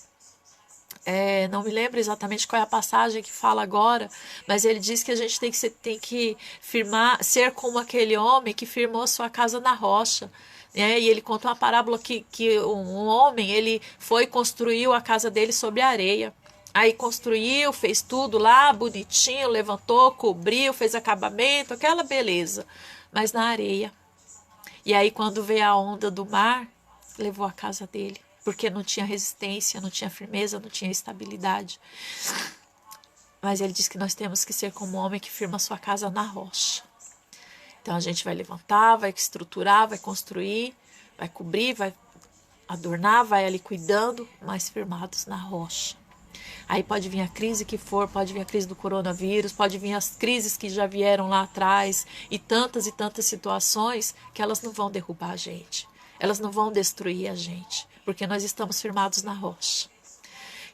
não me lembro exatamente qual é a passagem que fala agora, mas ele diz que a gente tem que firmar, ser como aquele homem que firmou a sua casa na rocha. E ele conta uma parábola que um homem, ele foi, construiu a casa dele sobre a areia. Aí construiu, fez tudo lá, bonitinho, levantou, cobriu, fez acabamento, aquela beleza, mas na areia. E aí quando veio a onda do mar, levou a casa dele, porque não tinha resistência, não tinha firmeza, não tinha estabilidade. Mas ele diz que nós temos que ser como um homem que firma sua casa na rocha. Então a gente vai levantar, vai estruturar, vai construir, vai cobrir, vai adornar, vai ali cuidando, mas firmados na rocha. Aí pode vir a crise que for, pode vir a crise do coronavírus, pode vir as crises que já vieram lá atrás e tantas situações que elas não vão derrubar a gente. Elas não vão destruir a gente, porque nós estamos firmados na rocha.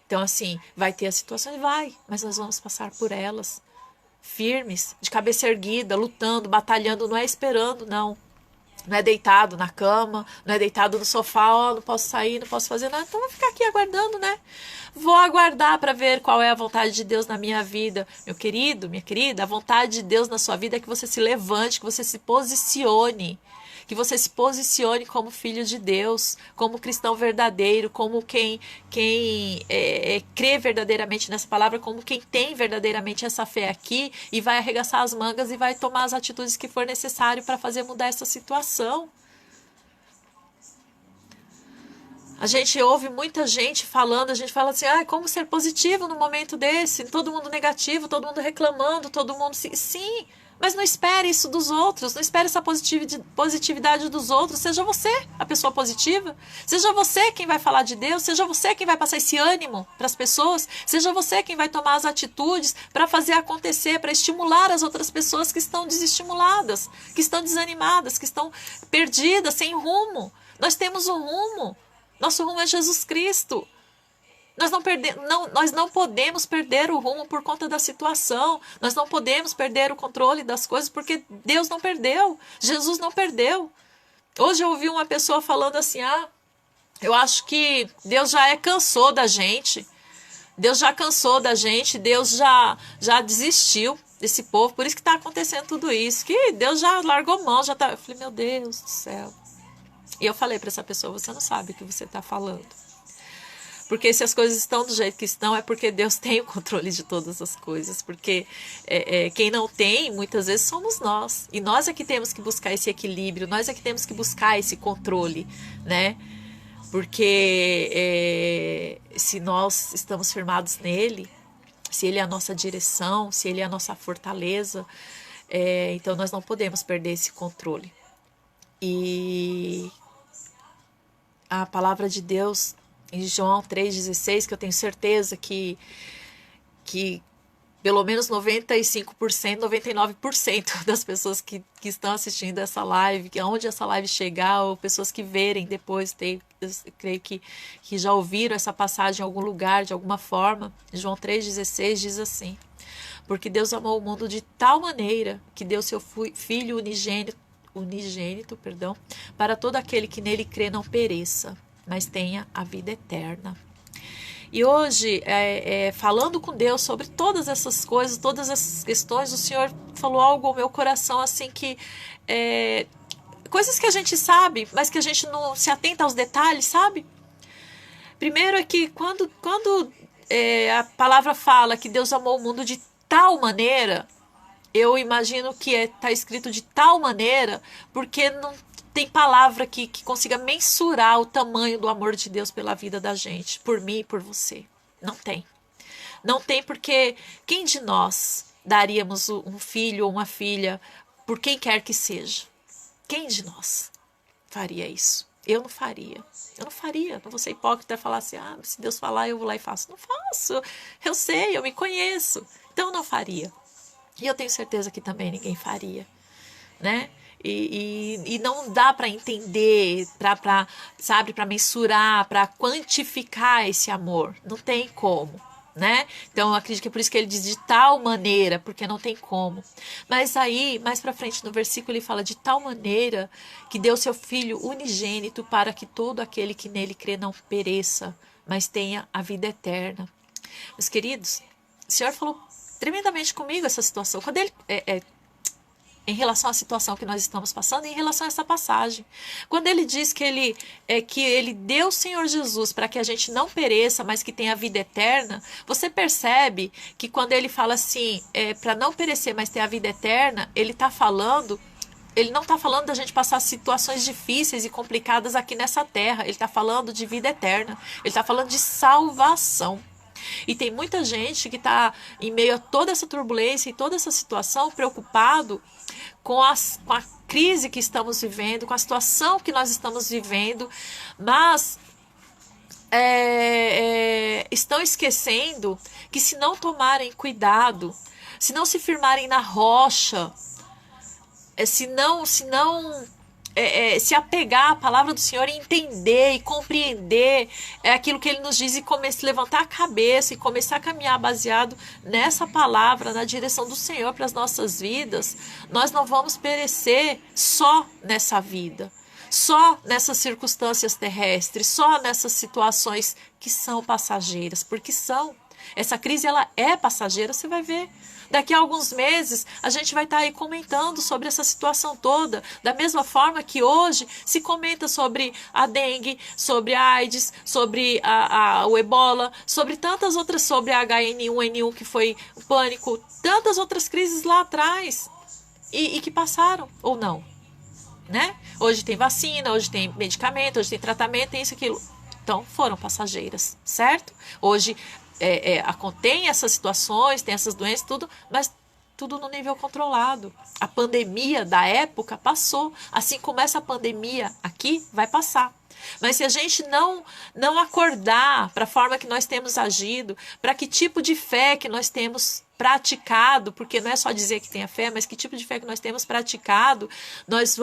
Então assim, vai ter as situações? Vai, mas nós vamos passar por elas. firmes, de cabeça erguida, lutando, batalhando, não é esperando, não. Não é deitado na cama, não é deitado no sofá, ó, não posso sair, não posso fazer nada, então vou ficar aqui aguardando, né? Vou aguardar para ver qual é a vontade de Deus na minha vida. Meu querido, minha querida, a vontade de Deus na sua vida é que você se levante, que você se posicione. Que você se posicione como filho de Deus, como cristão verdadeiro, como quem crê verdadeiramente nessa palavra, como quem tem verdadeiramente essa fé aqui e vai arregaçar as mangas e vai tomar as atitudes que for necessário para fazer mudar essa situação. A gente ouve muita gente falando, a gente fala assim, como ser positivo no momento desse? Todo mundo negativo, todo mundo reclamando, todo mundo... Sim, mas não espere isso dos outros, não espere essa positividade dos outros. Seja você a pessoa positiva, seja você quem vai falar de Deus, seja você quem vai passar esse ânimo para as pessoas, seja você quem vai tomar as atitudes para fazer acontecer, para estimular as outras pessoas que estão desestimuladas, que estão desanimadas, que estão perdidas, sem rumo. Nós temos um rumo. Nosso rumo é Jesus Cristo. Nós não podemos perder o rumo por conta da situação. Nós não podemos perder o controle das coisas porque Deus não perdeu. Jesus não perdeu. Hoje eu ouvi uma pessoa falando assim, eu acho que Deus já cansou da gente. Deus já cansou da gente. Deus já desistiu desse povo. Por isso que está acontecendo tudo isso. Que Deus já largou mão. Já tá... Eu falei, meu Deus do céu. E eu falei para essa pessoa, você não sabe o que você está falando. Porque se as coisas estão do jeito que estão, é porque Deus tem o controle de todas as coisas. Porque quem não tem, muitas vezes, somos nós. E nós é que temos que buscar esse equilíbrio, nós é que temos que buscar esse controle, né? Porque se nós estamos firmados nele, se ele é a nossa direção, se ele é a nossa fortaleza, então nós não podemos perder esse controle. E a palavra de Deus em João 3,16, que eu tenho certeza que pelo menos 95%, 99% das pessoas que estão assistindo essa live, que aonde essa live chegar, ou pessoas que verem depois, eu creio que já ouviram essa passagem em algum lugar, de alguma forma. João 3,16 diz assim: porque Deus amou o mundo de tal maneira que deu seu Filho unigênito, para todo aquele que nele crê não pereça, mas tenha a vida eterna. E hoje, falando com Deus sobre todas essas coisas, todas essas questões, o Senhor falou algo ao meu coração, assim, que coisas que a gente sabe, mas que a gente não se atenta aos detalhes, sabe? Primeiro é que quando a palavra fala que Deus amou o mundo de tal maneira, eu imagino que está escrito de tal maneira, porque não tem palavra que consiga mensurar o tamanho do amor de Deus pela vida da gente, por mim e por você. Não tem. Não tem, porque quem de nós daríamos um filho ou uma filha por quem quer que seja? Quem de nós faria isso? Eu não faria. Eu não faria. Não vou ser hipócrita e falar assim, se Deus falar, eu vou lá e faço. Não faço. Eu sei, eu me conheço. Então eu não faria. E eu tenho certeza que também ninguém faria, né? E não dá para entender, para mensurar, para quantificar esse amor. Não tem como, né? Então eu acredito que é por isso que ele diz de tal maneira, porque não tem como. Mas aí, mais para frente no versículo, ele fala de tal maneira que deu seu Filho unigênito para que todo aquele que nele crê não pereça, mas tenha a vida eterna. Meus queridos, o Senhor falou tremendamente comigo essa situação. Quando ele em relação à situação que nós estamos passando, em relação a essa passagem. Quando ele diz que ele deu o Senhor Jesus para que a gente não pereça, mas que tenha a vida eterna, você percebe que quando ele fala assim, para não perecer, mas ter a vida eterna, ele não está falando da gente passar situações difíceis e complicadas aqui nessa terra, ele está falando de vida eterna, ele está falando de salvação. E tem muita gente que está em meio a toda essa turbulência e toda essa situação preocupado com a crise que estamos vivendo, com a situação que nós estamos vivendo, mas estão esquecendo que se não tomarem cuidado, se não se firmarem na rocha, se não se apegar à palavra do Senhor e entender e compreender aquilo que Ele nos diz e levantar a cabeça e começar a caminhar baseado nessa palavra, na direção do Senhor para as nossas vidas, nós não vamos perecer só nessa vida, só nessas circunstâncias terrestres, só nessas situações que são passageiras, porque são. Essa crise, ela é passageira, você vai ver. Daqui a alguns meses, a gente vai estar aí comentando sobre essa situação toda, da mesma forma que hoje se comenta sobre a dengue, sobre a AIDS, sobre o ebola, sobre tantas outras, sobre a H1N1 que foi o pânico, tantas outras crises lá atrás e que passaram, ou não, né? Hoje tem vacina, hoje tem medicamento, hoje tem tratamento, tem isso, aquilo. Então, foram passageiras, certo? Hoje tem essas situações, tem essas doenças, tudo, mas tudo no nível controlado. A pandemia da época passou, assim como essa pandemia aqui vai passar. Mas se a gente não acordar para a forma que nós temos agido, para que tipo de fé que nós temos praticado, porque não é só dizer que tenha fé, mas que tipo de fé que nós temos praticado, nós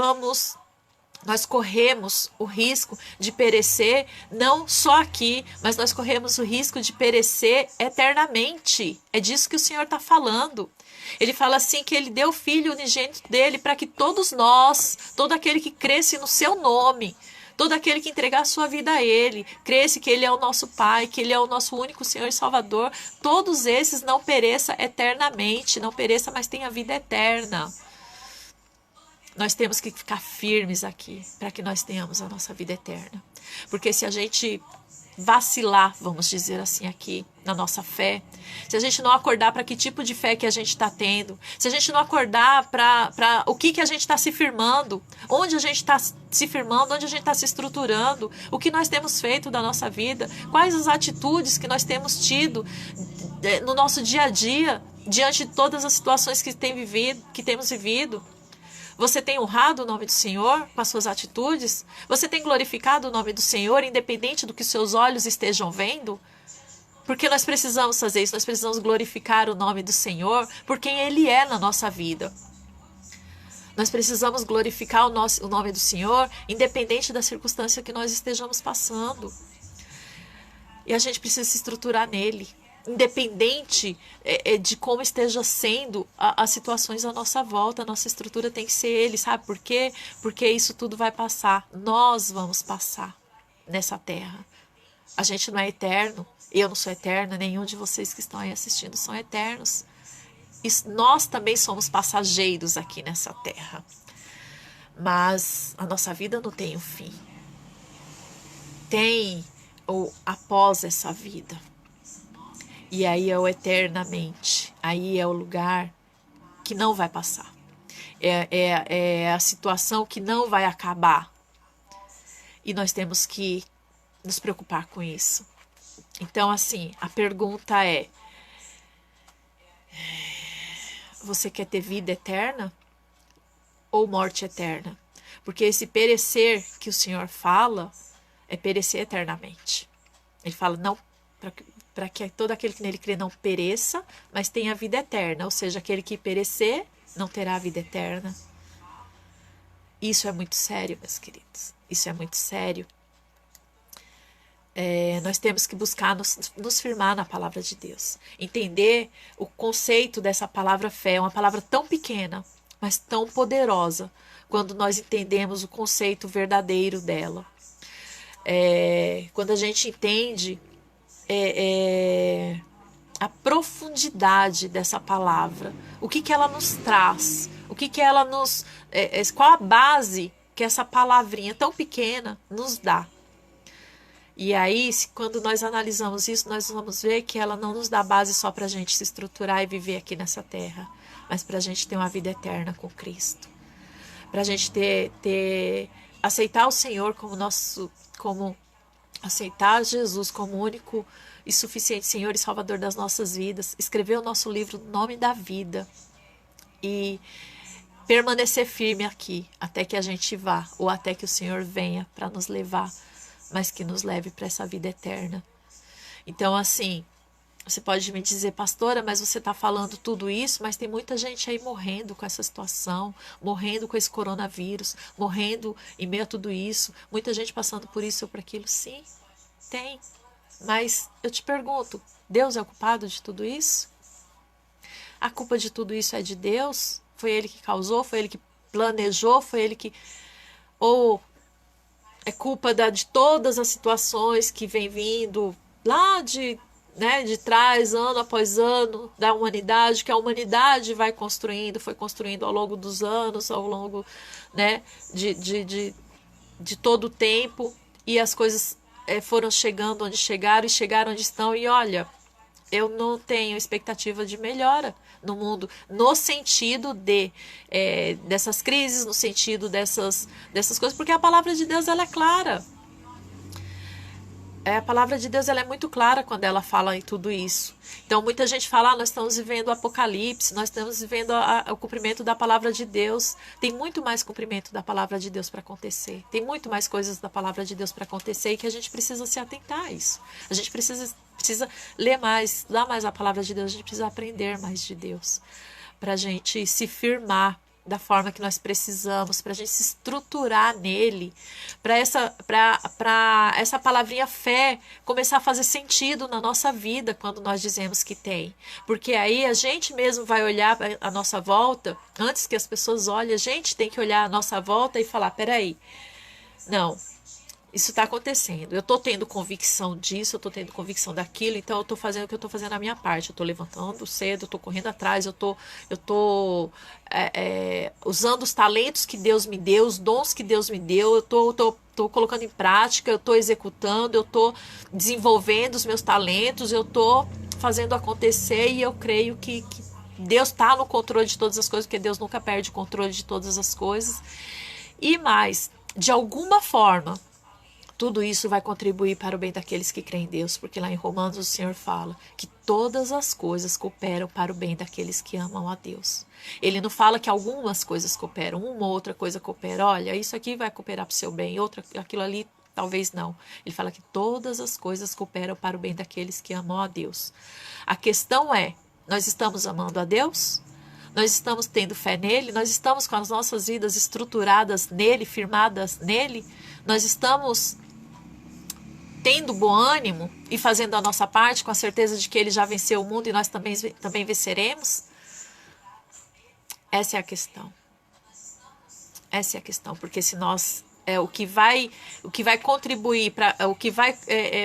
corremos o risco de perecer, não só aqui, mas nós corremos o risco de perecer eternamente. É disso que o Senhor está falando. Ele fala assim que Ele deu o Filho unigênito dEle para que todos nós, todo aquele que cresce no Seu nome, todo aquele que entregar a sua vida a Ele, cresce que Ele é o nosso Pai, que Ele é o nosso único Senhor e Salvador, todos esses não pereçam eternamente, não pereça, mas tenha vida eterna. Nós temos que ficar firmes aqui para que nós tenhamos a nossa vida eterna. Porque se a gente vacilar, vamos dizer assim aqui, na nossa fé, se a gente não acordar para que tipo de fé que a gente está tendo, se a gente não acordar para o que a gente está se firmando, onde a gente está se firmando, onde a gente está se estruturando, o que nós temos feito da nossa vida, quais as atitudes que nós temos tido no nosso dia a dia, diante de todas as situações que temos vivido. Você tem honrado o nome do Senhor com as suas atitudes? Você tem glorificado o nome do Senhor, independente do que seus olhos estejam vendo? Porque nós precisamos fazer isso, nós precisamos glorificar o nome do Senhor por quem Ele é na nossa vida. Nós precisamos glorificar o nome do Senhor, independente da circunstância que nós estejamos passando. E a gente precisa se estruturar nele. Independente de como esteja sendo as situações à nossa volta, a nossa estrutura tem que ser Ele, sabe por quê? Porque isso tudo vai passar, nós vamos passar nessa terra. A gente não é eterno, eu não sou eterna, nenhum de vocês que estão aí assistindo são eternos. Nós também somos passageiros aqui nessa terra, mas a nossa vida não tem um fim. Tem o após essa vida. E aí é o eternamente, aí é o lugar que não vai passar. É a situação que não vai acabar. E nós temos que nos preocupar com isso. Então, assim, a pergunta é: você quer ter vida eterna ou morte eterna? Porque esse perecer que o Senhor fala é perecer eternamente. Ele fala, não, para que todo aquele que nele crê não pereça, mas tenha vida eterna. Ou seja, aquele que perecer não terá vida eterna. Isso é muito sério, meus queridos. Isso é muito sério. Nós temos que buscar nos firmar na palavra de Deus. Entender o conceito dessa palavra fé. É uma palavra tão pequena, mas tão poderosa, quando nós entendemos o conceito verdadeiro dela. Quando a gente entende a profundidade dessa palavra, o que ela nos traz, o que ela nos... qual a base que essa palavrinha tão pequena nos dá. E aí, quando nós analisamos isso, nós vamos ver que ela não nos dá base só para a gente se estruturar e viver aqui nessa terra, mas para a gente ter uma vida eterna com Cristo. Para a gente aceitar o Senhor como aceitar Jesus como único e suficiente Senhor e Salvador das nossas vidas, escrever o nosso livro Nome da Vida e permanecer firme aqui até que a gente vá, ou até que o Senhor venha para nos levar, mas que nos leve para essa vida eterna. Então, assim, Você pode me dizer, pastora, mas você está falando tudo isso, mas tem muita gente aí morrendo com essa situação, morrendo com esse coronavírus, morrendo em meio a tudo isso, muita gente passando por isso ou por aquilo. Sim, tem. Mas eu te pergunto, Deus é o culpado de tudo isso? A culpa de tudo isso é de Deus? Foi Ele que causou? Foi Ele que planejou? Foi Ele que... Ou é culpa de todas as situações que vem vindo lá de trás, ano após ano, da humanidade, que a humanidade vai construindo, foi construindo ao longo dos anos, ao longo, né, de todo o tempo, e as coisas foram chegando onde chegaram e chegaram onde estão, e olha, eu não tenho expectativa de melhora no mundo, no sentido dessas crises, no sentido dessas coisas, porque a palavra de Deus ela é clara. A palavra de Deus ela é muito clara quando ela fala em tudo isso. Então, muita gente fala, nós estamos vivendo o Apocalipse, nós estamos vivendo o cumprimento da palavra de Deus. Tem muito mais cumprimento da palavra de Deus para acontecer. Tem muito mais coisas da palavra de Deus para acontecer e que a gente precisa se atentar a isso. A gente precisa ler mais, estudar mais a palavra de Deus, a gente precisa aprender mais de Deus. Para a gente se firmar da forma que nós precisamos, para a gente se estruturar nele, para essa palavrinha fé começar a fazer sentido na nossa vida quando nós dizemos que tem. Porque aí a gente mesmo vai olhar a nossa volta, antes que as pessoas olhem, a gente tem que olhar a nossa volta e falar, peraí, não, isso está acontecendo, eu estou tendo convicção disso, eu estou tendo convicção daquilo, então eu estou fazendo o que eu estou fazendo a minha parte, eu estou levantando cedo, eu estou correndo atrás, eu estou usando os talentos que Deus me deu, os dons que Deus me deu, eu estou colocando em prática, eu estou executando, eu estou desenvolvendo os meus talentos, eu estou fazendo acontecer e eu creio que Deus está no controle de todas as coisas, porque Deus nunca perde o controle de todas as coisas. E mais, de alguma forma, tudo isso vai contribuir para o bem daqueles que creem em Deus, porque lá em Romanos o Senhor fala que todas as coisas cooperam para o bem daqueles que amam a Deus. Ele não fala que algumas coisas cooperam, uma ou outra coisa coopera. Olha, isso aqui vai cooperar para o seu bem, aquilo ali talvez não. Ele fala que todas as coisas cooperam para o bem daqueles que amam a Deus. A questão é, nós estamos amando a Deus? Nós estamos tendo fé nele? Nós estamos com as nossas vidas estruturadas nele, firmadas nele? Nós estamos tendo bom ânimo e fazendo a nossa parte com a certeza de que ele já venceu o mundo e nós também venceremos? Essa é a questão. Essa é a questão, porque se nós o que vai contribuir o que vai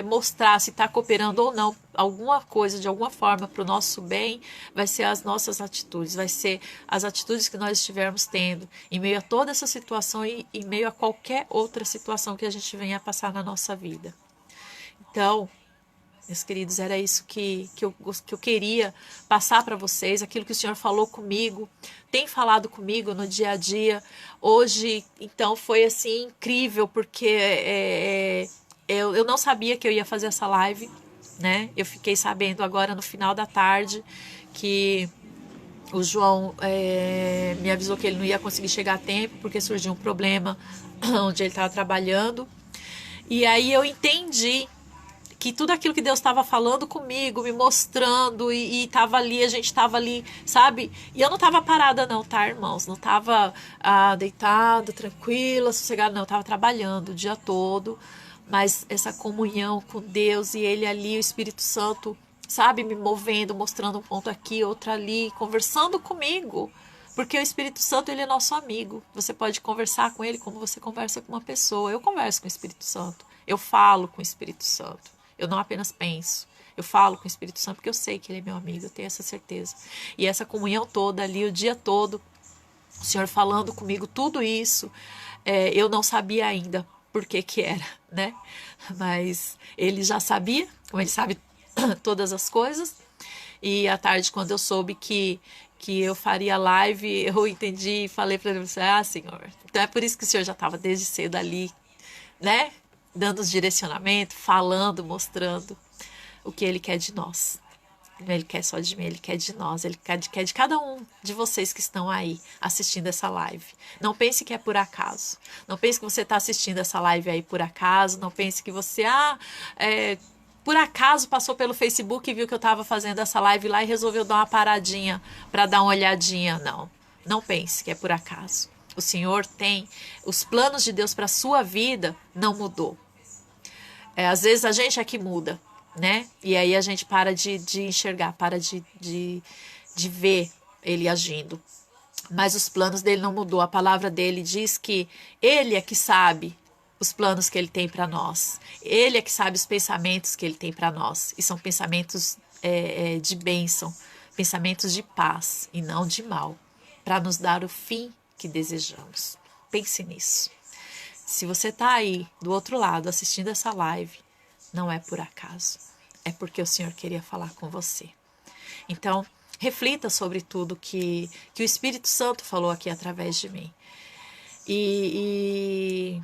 mostrar se está cooperando ou não alguma coisa de alguma forma para o nosso bem, vai ser as nossas atitudes, vai ser as atitudes que nós estivermos tendo em meio a toda essa situação e em meio a qualquer outra situação que a gente venha a passar na nossa vida. Então, meus queridos, era isso que eu queria passar para vocês, aquilo que o Senhor falou comigo, tem falado comigo no dia a dia. Hoje, então, foi assim incrível, porque eu não sabia que eu ia fazer essa live, né? Eu fiquei sabendo agora no final da tarde que o João me avisou que ele não ia conseguir chegar a tempo, porque surgiu um problema onde ele estava trabalhando. E aí eu entendi que tudo aquilo que Deus estava falando comigo, me mostrando, e tava ali, a gente estava ali, sabe? E eu não estava parada não, tá, irmãos? Não estava deitada, tranquila, sossegada, não. Eu estava trabalhando o dia todo, mas essa comunhão com Deus e Ele ali, o Espírito Santo, sabe? Me movendo, mostrando um ponto aqui, outro ali, conversando comigo. Porque o Espírito Santo, ele é nosso amigo. Você pode conversar com ele como você conversa com uma pessoa. Eu converso com o Espírito Santo. Eu falo com o Espírito Santo. Eu não apenas penso. Eu falo com o Espírito Santo porque eu sei que ele é meu amigo. Eu tenho essa certeza. E essa comunhão toda ali, o dia todo, o Senhor falando comigo, tudo isso, eu não sabia ainda por que era, né? Mas ele já sabia, como ele sabe todas as coisas. E à tarde, quando eu soube que eu faria live, eu entendi e falei para ele, Senhor, então é por isso que o Senhor já estava desde cedo ali, né? Dando os direcionamentos, falando, mostrando o que Ele quer de nós. Ele quer só de mim, Ele quer de nós, Ele quer de cada um de vocês que estão aí assistindo essa live. Não pense que é por acaso. Não pense que você está assistindo essa live aí por acaso. Não pense que você, por acaso passou pelo Facebook e viu que eu estava fazendo essa live lá e resolveu dar uma paradinha para dar uma olhadinha. Não, não pense que é por acaso. O Senhor tem os planos de Deus para a sua vida, não mudou. Às vezes a gente é que muda, né? E aí a gente para de enxergar, para de ver Ele agindo. Mas os planos dele não mudou. A palavra dele diz que Ele é que sabe os planos que Ele tem para nós. Ele é que sabe os pensamentos que Ele tem para nós. E são pensamentos de bênção, pensamentos de paz e não de mal, para nos dar o fim que desejamos. Pense nisso. Se você está aí do outro lado assistindo essa live, não é por acaso. É porque o Senhor queria falar com você. Então, reflita sobre tudo que o Espírito Santo falou aqui através de mim. E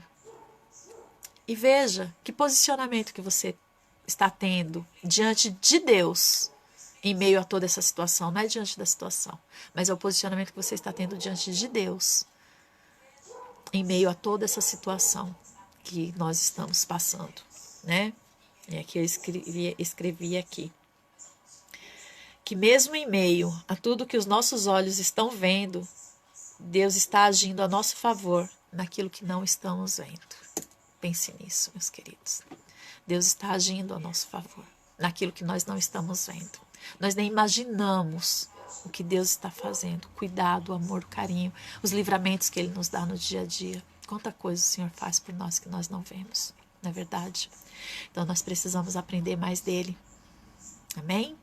veja que posicionamento que você está tendo diante de Deus em meio a toda essa situação. Não é diante da situação, mas é o posicionamento que você está tendo diante de Deus em meio a toda essa situação que nós estamos passando, né? E aqui eu escrevi aqui. Que mesmo em meio a tudo que os nossos olhos estão vendo, Deus está agindo a nosso favor naquilo que não estamos vendo. Pense nisso, meus queridos. Deus está agindo a nosso favor naquilo que nós não estamos vendo. Nós nem imaginamos o que Deus está fazendo. Cuidado, o amor, o carinho, os livramentos que Ele nos dá no dia a dia. Quanta coisa o Senhor faz por nós que nós não vemos, não é verdade? Então nós precisamos aprender mais dEle. Amém?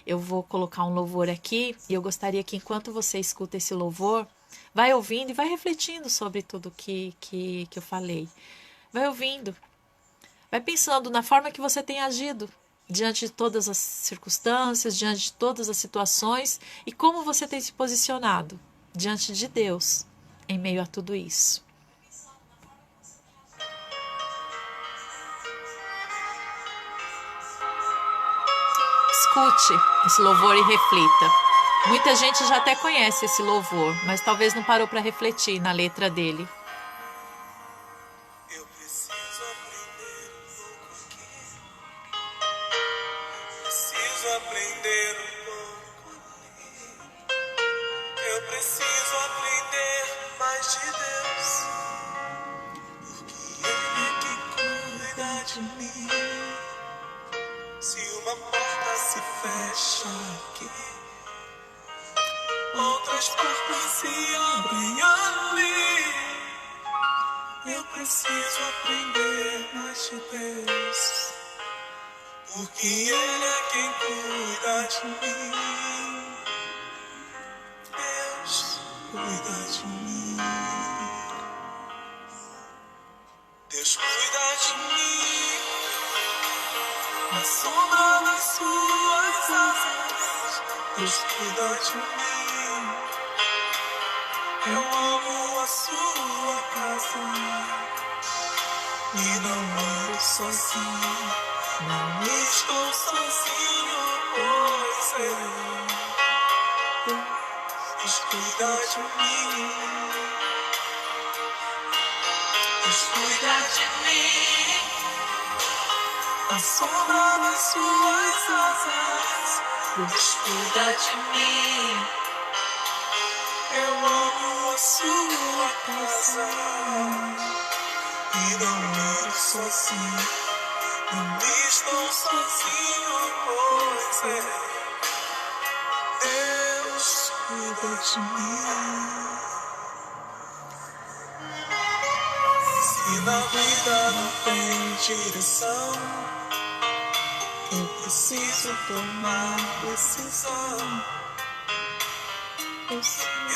Eu vou colocar um louvor aqui e eu gostaria que enquanto você escuta esse louvor, vai ouvindo e vai refletindo sobre tudo que eu falei. Vai ouvindo, vai pensando na forma que você tem agido diante de todas as circunstâncias, diante de todas as situações e como você tem se posicionado diante de Deus em meio a tudo isso. Escute esse louvor e reflita. Muita gente já até conhece esse louvor, mas talvez não parou para refletir na letra dele. Eu preciso aprender um pouco aqui. Preciso aprender um pouco ali. Eu preciso aprender mais de Deus, porque Ele é quem cuida de mim. Se uma porta se fecha aqui, outras portas se abrem ali. Eu preciso aprender mais de Deus, porque Ele é quem cuida de mim. Deus cuida de mim. Deus cuida de mim. Na sombra das suas asas, Deus cuida de mim. Eu amo a sua casa e não ando sozinho. Não estou sozinho, pois Deus cuida de mim. Deus cuida de mim. Na sombra das suas asas, Deus cuida de mim. Eu amo a sua casa e não ando sozinho. Não estou sozinho, pois Deus cuida de mim. Se na vida não tem direção, eu preciso tomar decisão. Eu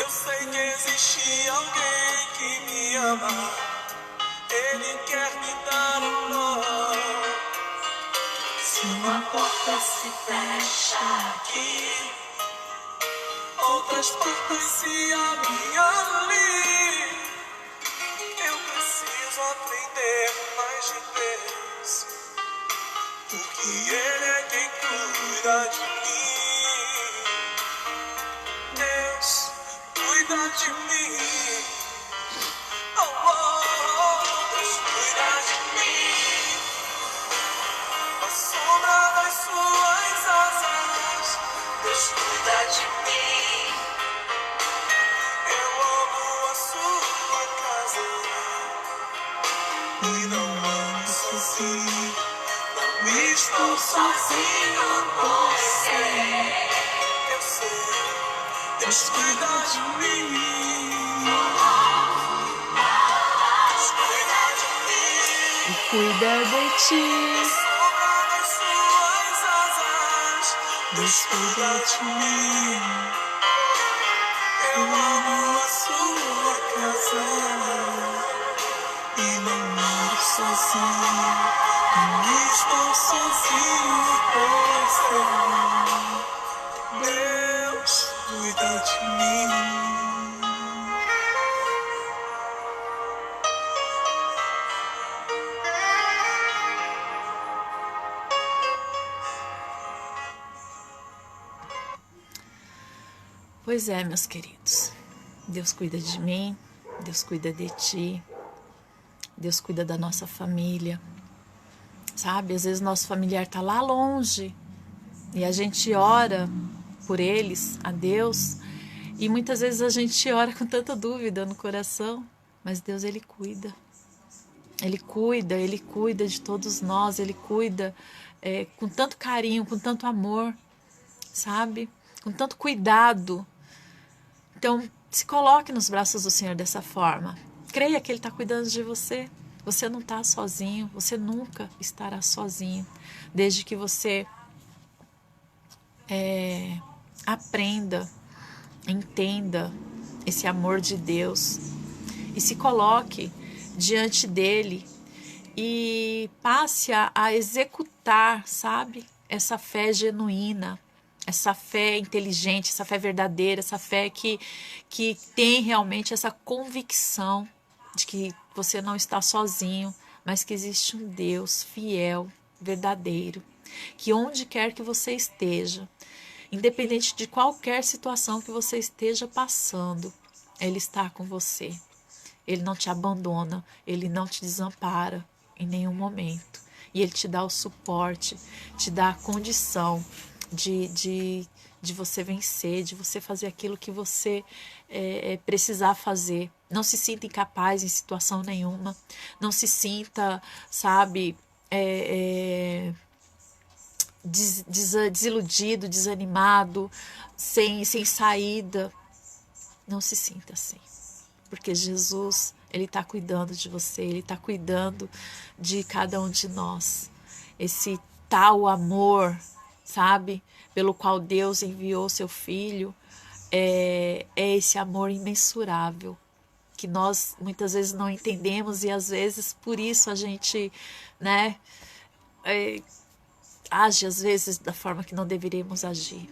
sei que existe alguém que me ama. Ele quer me dar um nó. Se uma porta se fecha aqui, outras portas se abrem ali. Eu preciso aprender mais de Deus, porque Ele é quem cuida de mim. Deus cuida de mim. Oh, oh, Deus cuida de mim. A sombra e não ando sozinho. Não estou sozinho, você. Eu sei, Deus cuida de mim. Deus cuida de mim. E cuida de ti. Sombra das suas asas, Deus cuida de mim. Eu amo a sua casa e não ando sozinho. Não estou sozinho, pois Deus cuida de mim. Pois é, meus queridos. Deus cuida de mim, Deus cuida de ti, Deus cuida da nossa família. Sabe, às vezes nosso familiar tá lá longe e a gente ora por eles, a Deus, e muitas vezes a gente ora com tanta dúvida no coração, mas Deus, Ele cuida. Ele cuida de todos nós, Ele cuida com tanto carinho, com tanto amor, sabe? Com tanto cuidado. Então, se coloque nos braços do Senhor dessa forma. Creia que Ele está cuidando de você. Você não está sozinho, você nunca estará sozinho, desde que você aprenda, entenda esse amor de Deus e se coloque diante dele e passe a executar, sabe, essa fé genuína, essa fé inteligente, essa fé verdadeira, essa fé que tem realmente essa convicção de que você não está sozinho, mas que existe um Deus fiel, verdadeiro, que onde quer que você esteja, independente de qualquer situação que você esteja passando, Ele está com você. Ele não te abandona, Ele não te desampara em nenhum momento. E Ele te dá o suporte, te dá a condição de você vencer, de você fazer aquilo que você precisar fazer. Não se sinta incapaz em situação nenhuma. Não se sinta, sabe, desiludido, desanimado, sem saída. Não se sinta assim. Porque Jesus, Ele está cuidando de você, Ele está cuidando de cada um de nós. Esse tal amor, sabe, pelo qual Deus enviou seu Filho, é esse amor imensurável, que nós muitas vezes não entendemos e às vezes por isso a gente, né, age às vezes da forma que não deveríamos agir.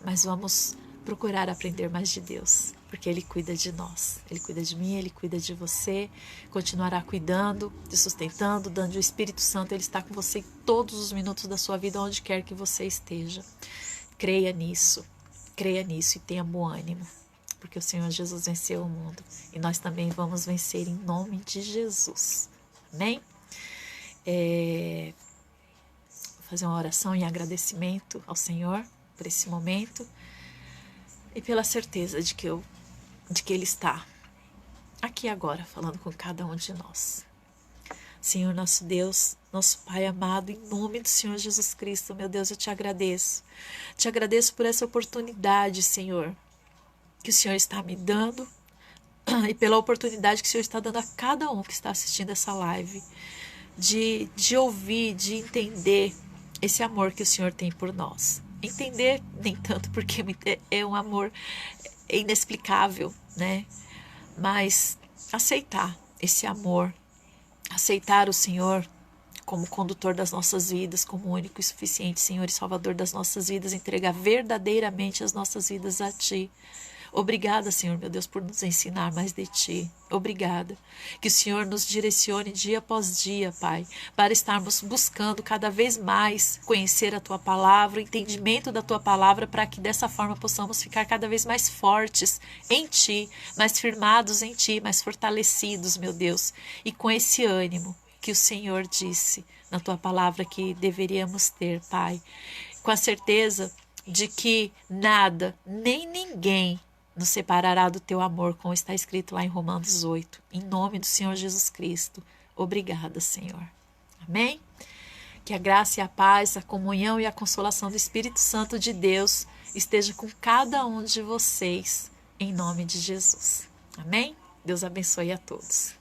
Mas vamos procurar aprender mais de Deus, porque Ele cuida de nós, Ele cuida de mim, Ele cuida de você, continuará cuidando, te sustentando, dando o Espírito Santo. Ele está com você em todos os minutos da sua vida, onde quer que você esteja. Creia nisso e tenha bom ânimo, porque o Senhor Jesus venceu o mundo e nós também vamos vencer em nome de Jesus. Amém? Vou fazer uma oração em agradecimento ao Senhor por esse momento e pela certeza de que Ele está aqui agora falando com cada um de nós. Senhor nosso Deus, nosso Pai amado, em nome do Senhor Jesus Cristo, meu Deus, eu te agradeço. Te agradeço por essa oportunidade, Senhor, que o Senhor está me dando e pela oportunidade que o Senhor está dando a cada um que está assistindo essa live, de ouvir, de entender esse amor que o Senhor tem por nós. Entender nem tanto, porque é um amor inexplicável, né? Mas aceitar esse amor, aceitar o Senhor como condutor das nossas vidas, como único e suficiente Senhor e Salvador das nossas vidas, entregar verdadeiramente as nossas vidas a Ti. Obrigada, Senhor, meu Deus, por nos ensinar mais de Ti. Obrigada. Que o Senhor nos direcione dia após dia, Pai, para estarmos buscando cada vez mais conhecer a Tua Palavra, o entendimento da Tua Palavra, para que dessa forma possamos ficar cada vez mais fortes em Ti, mais firmados em Ti, mais fortalecidos, meu Deus, e com esse ânimo que o Senhor disse na Tua Palavra que deveríamos ter, Pai, com a certeza de que nada, nem ninguém nos separará do Teu amor, como está escrito lá em Romanos 8. Em nome do Senhor Jesus Cristo. Obrigada, Senhor. Amém? Que a graça e a paz, a comunhão e a consolação do Espírito Santo de Deus esteja com cada um de vocês, em nome de Jesus. Amém? Deus abençoe a todos.